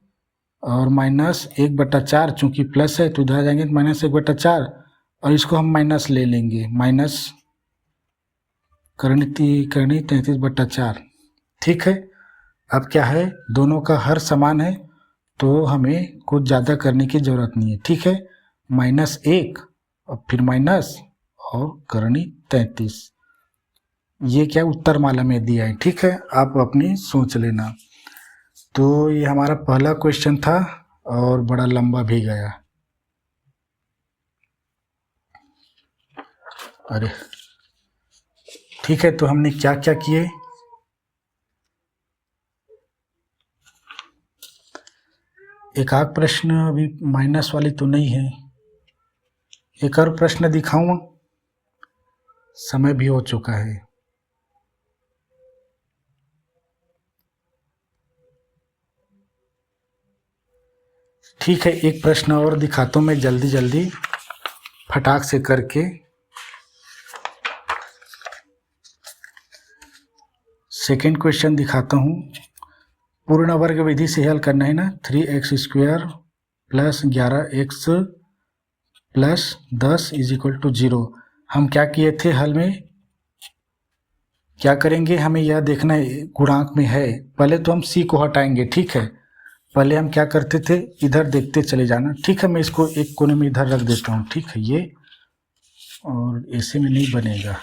Speaker 1: और -1/4, चूँकि प्लस है तो इधर जाएंगे -1/4, और इसको हम माइनस ले लेंगे, माइनस करनी 33/4, ठीक है। अब क्या है, दोनों का हर समान है तो हमें कुछ ज़्यादा करने की ज़रूरत नहीं है, ठीक है। -1 और फिर माइनस और करनी 33, ये क्या उत्तर माला में दिया है, ठीक है, आप अपनी सोच लेना। तो ये हमारा पहला क्वेश्चन था और बड़ा लंबा भी गया। अरे ठीक है, तो हमने क्या क्या किए, एक आध प्रश्न अभी माइनस वाली तो नहीं है, एक और प्रश्न दिखाऊं, समय भी हो चुका है। ठीक है, एक प्रश्न और दिखाता हूं मैं जल्दी फटाक से करके। सेकेंड क्वेश्चन दिखाता हूं, पूर्ण वर्ग विधि से हल करना है ना। 3x² + 11x + 10 = 0। हम क्या किए थे हल में, क्या करेंगे, हमें यह देखना है गुणांक में है। पहले तो हम c को हटाएंगे, ठीक है। पहले हम क्या करते थे, इधर देखते चले जाना, ठीक है। मैं इसको एक कोने में इधर रख देता हूँ, ठीक है, ये, और ऐसे में नहीं बनेगा।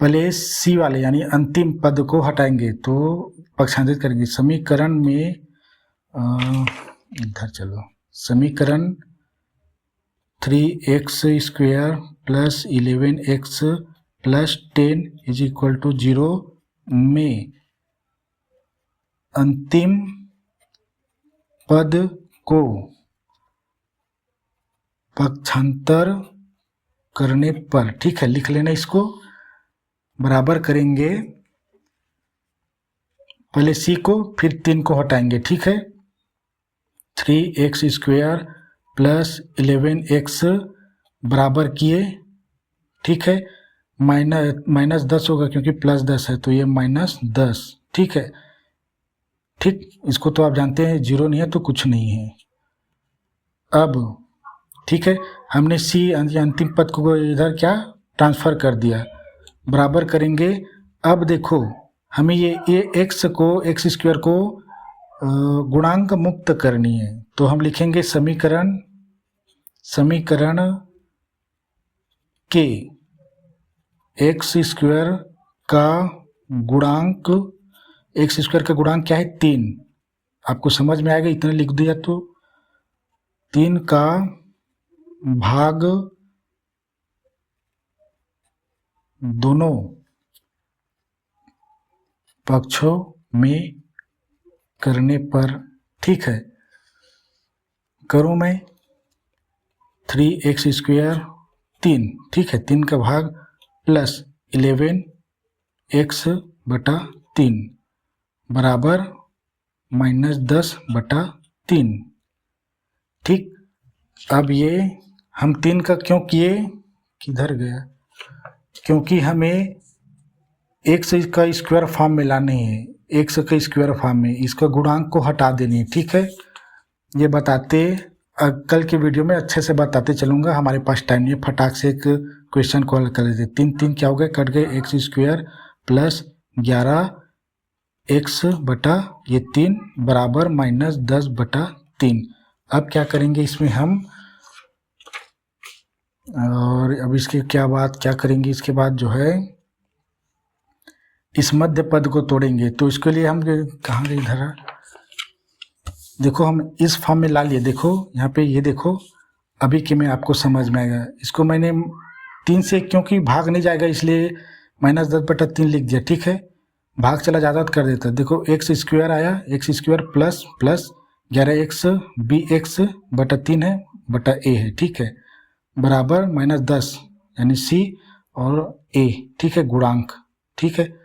Speaker 1: पहले c वाले यानी अंतिम पद को हटाएंगे तो पक्षांतरित करेंगे। समीकरण में इधर चलो, समीकरण 3x² + 11x + 10 = 0 में अंतिम पद को पक्षांतर करने पर, ठीक है, लिख लेना इसको, बराबर करेंगे पहले c को फिर 3 को हटाएंगे, ठीक है। 3x² + 11x बराबर किए, ठीक है, -10 होगा क्योंकि +10 है तो ये -10, ठीक है, ठीक। इसको तो आप जानते हैं 0 नहीं है तो कुछ नहीं है। अब ठीक है, हमने c अंतिम पद को इधर क्या ट्रांसफर कर दिया, बराबर करेंगे। अब देखो हमें ये x को गुणांक मुक्त करनी है, तो हम लिखेंगे समीकरण के x² का गुणांक, x² का गुणांक क्या है 3, आपको समझ में आएगा, इतना लिख दिया तो 3 का भाग दोनों पक्षों में करने पर, ठीक है, करूँ मैं 3x², 3, ठीक है, 3 का भाग प्लस 11x/3 बराबर -10/3, ठीक। अब ये हम 3 का क्यों किए, किधर गया, क्योंकि हमें x का स्क्वायर फॉर्म में लानी है, x का स्क्वायर फॉर्म में इसका गुणांक को हटा देनी है, ठीक है। ये बताते कल के वीडियो में अच्छे से बताते चलूँगा, हमारे पास टाइम नहीं है, फटाक से एक क्वेश्चन को हल कर लेते। 3 क्या हो गए, कट गए, x² प्लस 11x/3 बराबर -10/3। अब क्या करेंगे इसमें हम, और अब इसके क्या करेंगे इसके बाद जो है इस मध्य पद को तोड़ेंगे। तो इसके लिए हम कहाँ गए, इधर देखो, हम इस फॉर्म में ला लिए। देखो यहाँ पे, ये देखो, अभी कि मैं आपको समझ में आएगा। इसको मैंने 3 से, क्योंकि भाग नहीं जाएगा इसलिए -10/3 लिख दिया, ठीक है। भाग चला जाता तो कर देता। देखो x² आया, x² प्लस 11x bx/3 है बटा a है, ठीक है, बराबर -10 यानी c और a, ठीक है, गुणांक, ठीक है।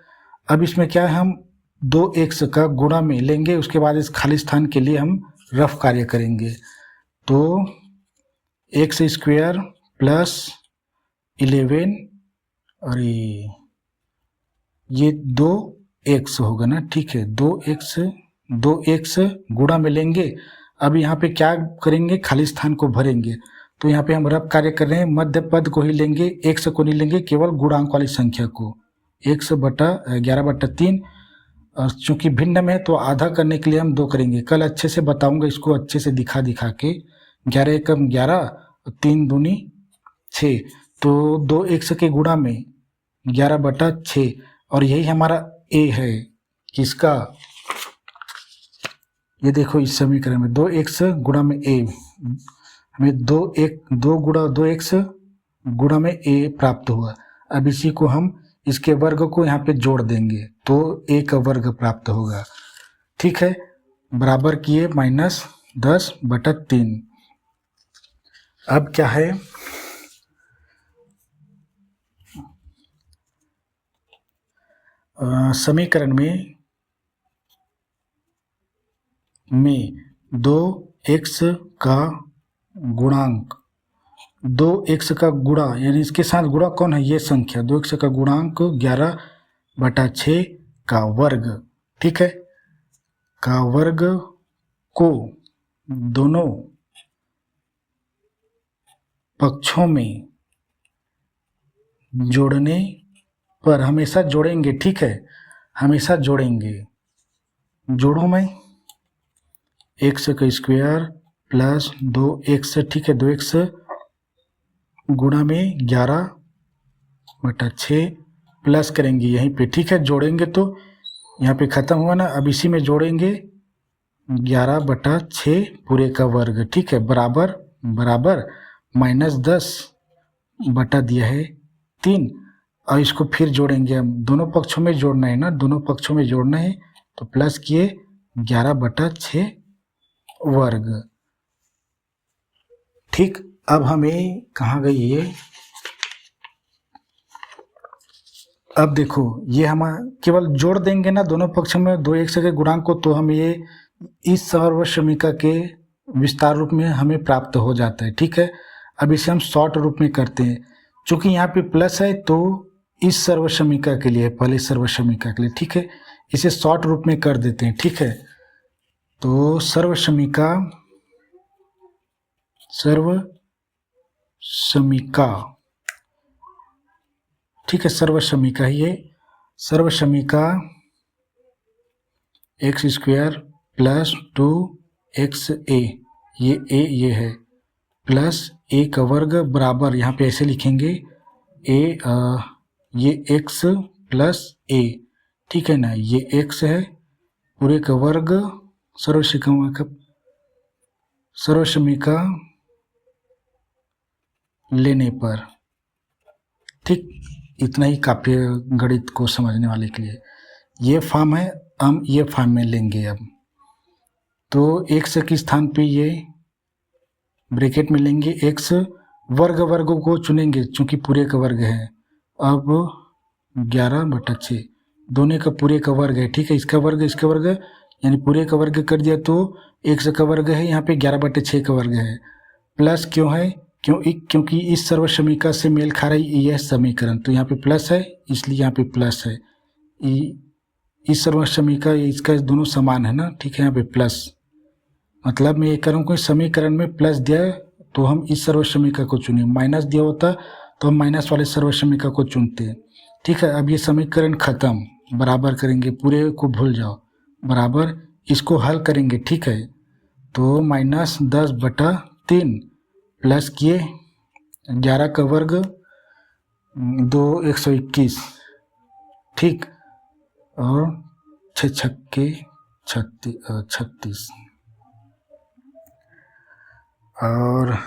Speaker 1: अब इसमें क्या है, हम 2x का गुणा में लेंगे, उसके बाद इस खाली स्थान के लिए हम रफ कार्य करेंगे। तो x² प्लस 11 और ये 2x होगा ना, ठीक है, 2x गुणा में लेंगे। अब यहाँ पे क्या करेंगे, खाली स्थान को भरेंगे। तो यहाँ पे हम रफ कार्य कर रहे हैं, मध्य पद को ही लेंगे, x को नहीं लेंगे, केवल गुणांक वाली संख्या को, x/11/3। और चूंकि भिन्न में है तो आधा करने के लिए हम 2 करेंगे। कल अच्छे से बताऊंगा इसको, अच्छे से दिखा के। 11 एकम 11, 3 दूनी 6, तो 2x के गुणा में 11/6, और यही हमारा a है, किसका, ये देखो इस समीकरण में 2x गुणा में a, हमें 2x गुणा में a प्राप्त हुआ। अब इसी को हम, इसके वर्ग को यहाँ पे जोड़ देंगे तो a का वर्ग प्राप्त होगा, ठीक है, बराबर किए -10/3। अब क्या है, समीकरण में 2x का गुणांक, 2x का गुणा यानी इसके साथ गुणा कौन है, ये संख्या, 2x का गुणांक 11/6 का वर्ग, ठीक है, का वर्ग को दोनों पक्षों में जोड़ने पर, हमेशा जोड़ेंगे, ठीक है, हमेशा जोड़ेंगे। जोड़ो मैं, x² प्लस 2x, ठीक है, 2x गुणा में 11/6 प्लस करेंगे यहीं पे, ठीक है, जोड़ेंगे तो यहाँ पे खत्म हुआ ना। अब इसी में जोड़ेंगे 11/6 पूरे का वर्ग, ठीक है, बराबर -10 बटा दिया है 3, और इसको फिर जोड़ेंगे हम, दोनों पक्षों में जोड़ना है ना, दोनों पक्षों में जोड़ना है, तो प्लस किए 11/6 वर्ग, ठीक। अब हमें कहाँ गई ये, अब देखो ये हम केवल जोड़ देंगे ना दोनों पक्षों में 2x के गुणांक को, तो हम ये इस सर्वसमीका के विस्तार रूप में हमें प्राप्त हो जाता है, ठीक है। अब इसे हम शॉर्ट रूप में करते हैं, चूंकि यहाँ पे प्लस है तो इस सर्वसमीका के लिए, पहले सर्वसमीका के लिए, ठीक है, इसे शॉर्ट रूप में कर देते हैं, ठीक है। तो सर्वसमीका ठीक है, सर्वसमीका, ये सर्वसमीका x² प्लस 2xa, ये है, प्लस a का वर्ग बराबर, यहाँ पे ऐसे लिखेंगे ये x प्लस a, ठीक है ना, ये x है पूरे का वर्ग सर्वसमीका लेने पर, ठीक। इतना ही काफ़ी गणित को समझने वाले के लिए। ये फॉर्म है, हम ये फॉर्म में लेंगे अब। तो x के स्थान पे ये ब्रैकेट में लेंगे x, वर्ग वर्गों को चुनेंगे चूंकि पूरे का वर्ग है। अब 11/6 दोनों का पूरे का वर्ग है, ठीक है, इसका वर्ग यानी पूरे का वर्ग कर दिया तो x का वर्ग है, यहाँ पे 11/6 का वर्ग है। प्लस क्यों है? क्योंकि इस सर्वसमीका से मेल खा रही यह समीकरण, तो यहाँ पे प्लस है इसलिए यहाँ पे प्लस है। इस सर्वसमीका इसका दोनों समान है ना, ठीक है, यहाँ पे प्लस, मतलब मैं ये कह रहा हूँ कि समीकरण में प्लस दिया है तो हम इस सर्वसमीका को चुने, माइनस दिया होता तो हम माइनस वाले सर्वसमीका को चुनते, ठीक है। अब ये समीकरण खत्म, बराबर करेंगे, पूरे को भूल जाओ, बराबर इसको हल करेंगे, ठीक है। तो -10/3 प्लस किए 11 का वर्ग 2 121, ठीक, और 6 छक्के 36। और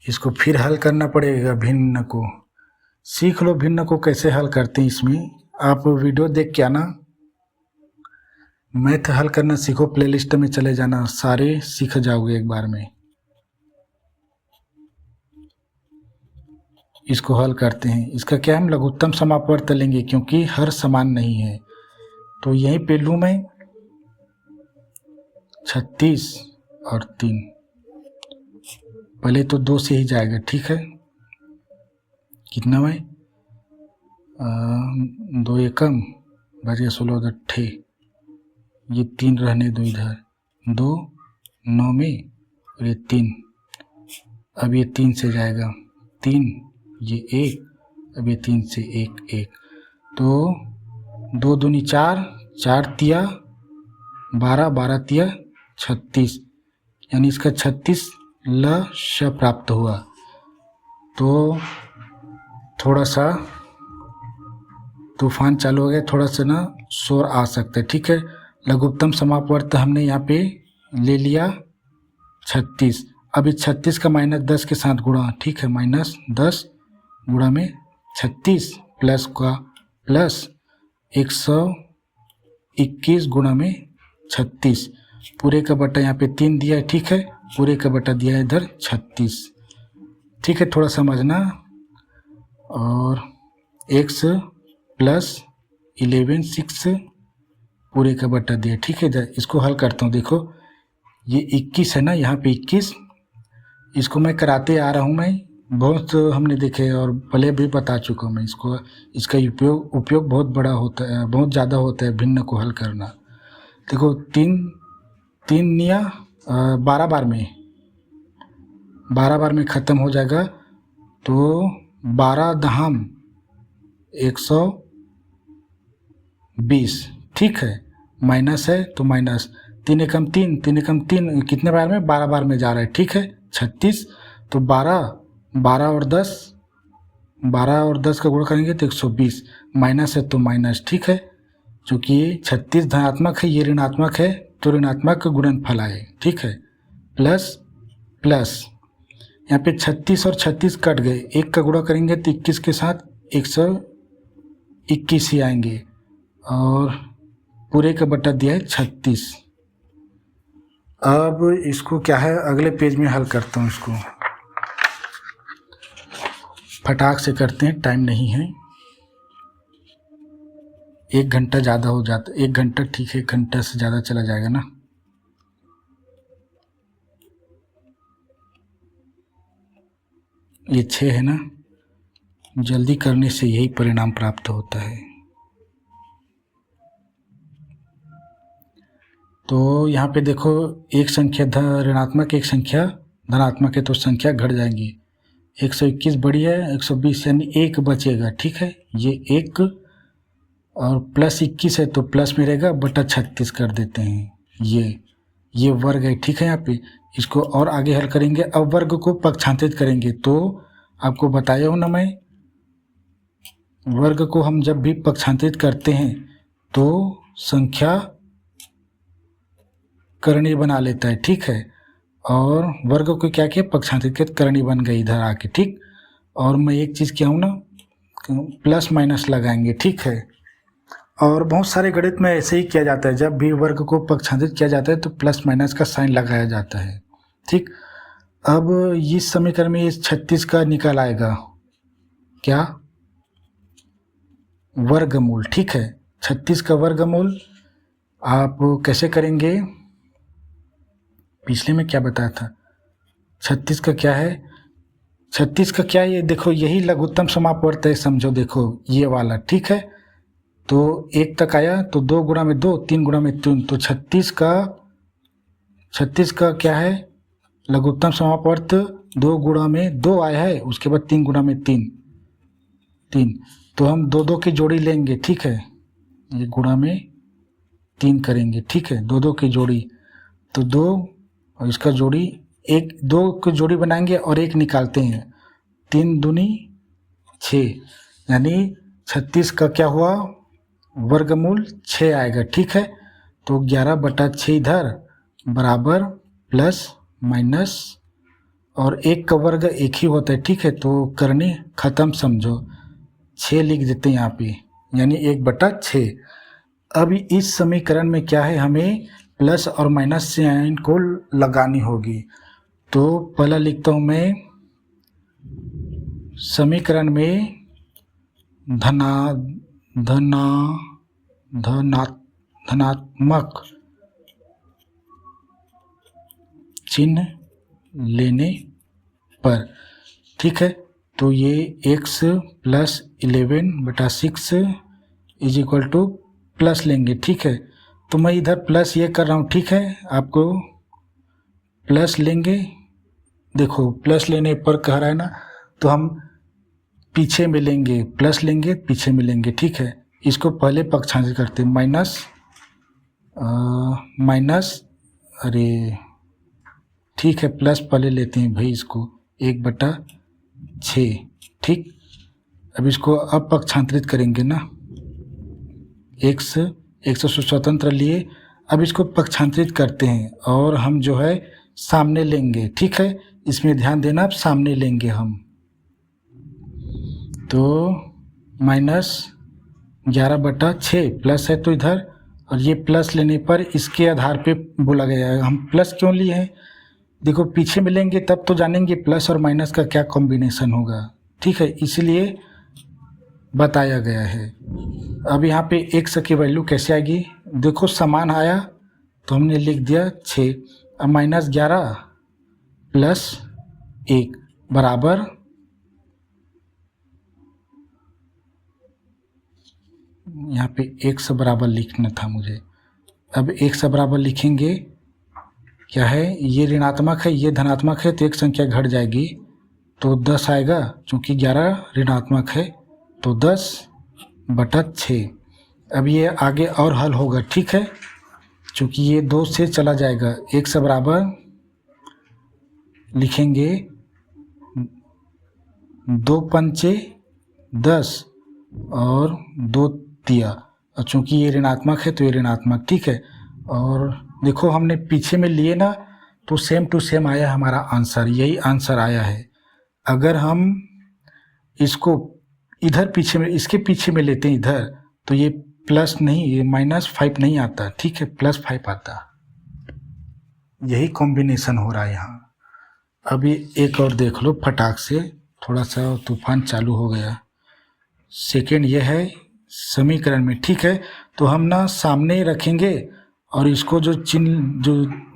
Speaker 1: इसको फिर हल करना पड़ेगा भिन्न को। सीख लो भिन्न को कैसे हल करते हैं, इसमें आप वीडियो देख के आना, मैथ हल करना सीखो, प्लेलिस्ट में चले जाना, सारे सीख जाओगे एक बार में। इसको हल करते हैं, इसका क्या हम लघुत्तम समापवर्त लेंगे क्योंकि हर समान नहीं है, तो यहीं पे लूँ मैं 36 और 3, पहले तो 2 से ही जाएगा, ठीक है, कितना भाई 2 एकम बजे 16 ये 3 रहने दो इधर, 2 9 में और ये 3, अब ये 3 से जाएगा 3, ये 1, अब ये 3 से 1 1, तो 2 दूनी 4, 4 तिया 12, 12 तिया 36, यानी इसका 36 ल प्राप्त हुआ। तो थोड़ा सा तूफान चालू हो गया, थोड़ा सा ना शोर आ सकता है, ठीक है। लघुत्तम समापवर्त हमने यहाँ पे ले लिया 36, अब इस 36 का -10 के साथ गुणा, ठीक है, -10 गुणा में 36 प्लस का प्लस 121 गुणा में 36, पूरे का बटा यहाँ पे 3 दिया है, ठीक है, पूरे का बटा दिया है इधर 36, ठीक है, थोड़ा समझना। और x प्लस 11 6 पूरे का बटा दिया, ठीक है। इसको हल करता हूँ, देखो ये 21 है ना, यहाँ पे 21, इसको मैं कराते आ रहा हूँ, मैं बहुत हमने देखे और पहले भी बता चुका हूँ मैं इसको, इसका उपयोग बहुत बड़ा होता है, बहुत ज़्यादा होता है भिन्न को हल करना। देखो 3 निया 12 बार में ख़त्म हो जाएगा, तो 12 दहम 120, ठीक है, माइनस है तो माइनस 3 एकम 3 कितने बार में 12 बार में जा रहा है, ठीक है, 36, तो 12 और 10 का गुणा करेंगे तो 120, माइनस है तो माइनस, ठीक है, चूँकि 36 धनात्मक है, ये ऋणात्मक है तो ऋणात्मक का गुणनफल आए, ठीक है, प्लस यहाँ पे 36 और 36 कट गए, 1 का गुणा करेंगे तो 21 के साथ 121 ही आएंगे, और पूरे का बटा दिया है 36। अब इसको क्या है, अगले पेज में हल करता हूँ, इसको फटाक से करते हैं, टाइम नहीं है, 1 घंटा ज़्यादा हो जाता, 1 घंटा ठीक है, 1 घंटा से ज़्यादा चला जाएगा ना। ये 6 है ना, जल्दी करने से यही परिणाम प्राप्त होता है। तो यहाँ पे देखो एक संख्या ऋणात्मक, एक संख्या धनात्मक है, तो संख्या घट जाएंगी, 121 बड़ी है, 120 यानी 1 बचेगा, ठीक है, ये 1 और प्लस 21 है तो प्लस में रहेगा, बटा 36 कर देते हैं, ये वर्ग है, ठीक है। यहाँ पे इसको और आगे हल करेंगे, अब वर्ग को पक्षांतरित करेंगे, तो आपको बताया हूँ ना मैं, वर्ग को हम जब भी पक्षांतरित करते हैं तो संख्या करणीय बना लेता है, ठीक है, और वर्ग को क्या किया, पक्षांतरित कर करणीय बन गई इधर आके, ठीक। और मैं एक चीज़ क्या हूँ ना, प्लस माइनस लगाएंगे, ठीक है। और बहुत सारे गणित में ऐसे ही किया जाता है, जब भी वर्ग को पक्षांतरित किया जाता है तो प्लस माइनस का साइन लगाया जाता है। ठीक, अब इस समीकरण में इस 36 का निकल आएगा क्या, वर्गमूल। ठीक है, 36 का वर्गमूल आप कैसे करेंगे, पिछले में क्या बताया था, 36 का क्या है, 36 का क्या है, ये देखो यही लघुत्तम समापवर्त है, समझो देखो ये वाला। ठीक है, तो 1 तक आया तो 2 गुणा में 2, 3 गुणा में 3, तो 36 का क्या है, लघुत्तम समापवर्त 2 गुणा में 2 आया है, उसके बाद 3 गुणा में 3, तो हम 2 की जोड़ी लेंगे। ठीक है, ये गुणा में 3 करेंगे। ठीक है, 2 की जोड़ी, तो 2 और इसका जोड़ी 1, 2 की जोड़ी बनाएंगे और 1 निकालते हैं, 3 दूनी 6, यानी 36 का क्या हुआ, वर्गमूल 6 आएगा। ठीक है, तो 11/6 इधर बराबर प्लस माइनस, और 1 का वर्ग 1 ही होता है। ठीक है, तो करनी ख़त्म, समझो 6 लिख देते हैं यहाँ पे, यानी 1/6। अब इस समीकरण में क्या है, हमें प्लस और माइनस साइन को लगानी होगी। तो पहला लिखता हूँ मैं, समीकरण में धनात्मक चिन्ह लेने पर। ठीक है, तो ये x + 11/6 = प्लस लेंगे। ठीक है, तो मैं इधर प्लस ये कर रहा हूँ। ठीक है, आपको प्लस लेंगे, देखो प्लस लेने पर कह रहा है ना, तो हम पीछे में लेंगे, प्लस लेंगे पीछे में लेंगे। ठीक है, इसको पहले पक्षांतर करते हैं, माइनस, अरे ठीक है, प्लस पहले लेते हैं भाई, इसको 1/6। ठीक, अब इसको अब पक्षांतरित करेंगे ना, x से स्वतंत्र लिए, अब इसको पक्षांतरित करते हैं और हम जो है सामने लेंगे। ठीक है, इसमें ध्यान देना, अब सामने लेंगे हम, तो -11/6 प्लस है तो इधर, और ये प्लस लेने पर इसके आधार पे बोला गया है। हम प्लस क्यों लिए हैं, देखो पीछे में लेंगे तब तो जानेंगे प्लस और माइनस का क्या कॉम्बिनेशन होगा। ठीक है, इसलिए बताया गया है। अब यहाँ पे x की वैल्यू कैसे आएगी, देखो समान आया तो हमने लिख दिया 6, अब -11 + 1 बराबर, यहाँ पे x बराबर लिखना था मुझे, अब x बराबर लिखेंगे, क्या है, ये ऋणात्मक है ये धनात्मक है, तो एक संख्या घट जाएगी तो 10 आएगा, चूँकि 11 ऋणात्मक है तो 10/6। अब ये आगे और हल होगा। ठीक है, चूँकि ये 2 से चला जाएगा, x बराबर लिखेंगे 2 पंचे 10 और 2 तिया, और चूँकि ये ऋणात्मक है तो ये ऋणात्मक। ठीक है, और देखो हमने पीछे में लिए ना, तो सेम टू सेम आया हमारा आंसर, यही आंसर आया है। अगर हम इसको इधर पीछे में, इसके पीछे में लेते हैं इधर, तो ये प्लस नहीं, ये -5 नहीं आता। ठीक है, +5 आता, यही कॉम्बिनेशन हो रहा है यहाँ। अभी एक और देख लो फटाक से, थोड़ा सा तूफान चालू हो गया। सेकेंड ये है समीकरण में। ठीक है, तो हम ना सामने रखेंगे और इसको जो चिन्ह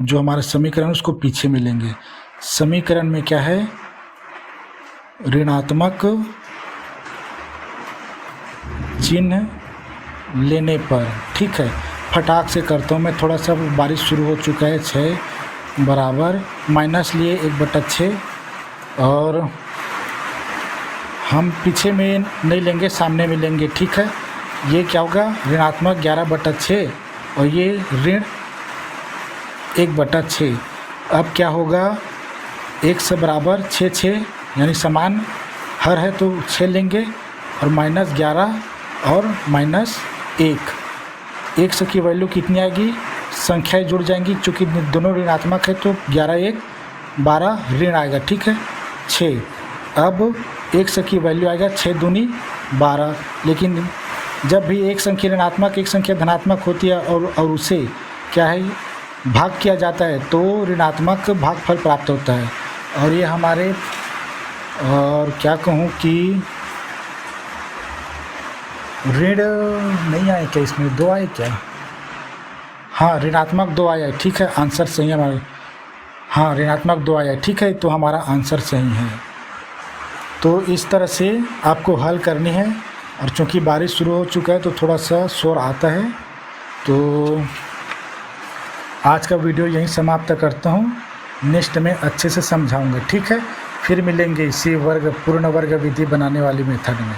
Speaker 1: जो हमारा समीकरण उसको पीछे में लेंगे। समीकरण में क्या है, ऋणात्मक चिन्ह लेने पर। ठीक है, फटाक से करता हूँ मैं, थोड़ा सा बारिश शुरू हो चुका है। 6 बराबर माइनस लिए 1/6, और हम पीछे में नहीं लेंगे, सामने में लेंगे। ठीक है, ये क्या होगा, ऋणात्मक 11/6 और ये ऋण 1/6। अब क्या होगा, x बराबर 6 यानी समान हर है तो 6 लेंगे, और -11 और -1, x की वैल्यू कितनी आएगी, संख्याएं जुड़ जाएंगी, चूँकि दोनों ऋणात्मक है तो 11 1 12 ऋण आएगा। ठीक है, 6, अब x की वैल्यू आएगा 6 दूनी 12, लेकिन जब भी एक संख्या ऋणात्मक एक संख्या धनात्मक होती है और उसे क्या है भाग किया जाता है तो ऋणात्मक भागफल प्राप्त होता है। और ये हमारे और क्या कहूँ कि ऋण नहीं आए क्या, इसमें 2 आए क्या? हाँ ऋणात्मक 2 आया है, ठीक है, आंसर सही है हमारा। हाँ ऋणात्मक 2 आया है, ठीक है, तो हमारा आंसर सही है। तो इस तरह से आपको हल करनी है। और चूँकि बारिश शुरू हो चुका है तो थोड़ा सा शोर आता है, तो आज का वीडियो यहीं समाप्त करता हूँ। नेक्स्ट में अच्छे से समझाऊंगा, ठीक है। फिर मिलेंगे इसी पूर्ण वर्ग विधि बनाने वाली मेथड में।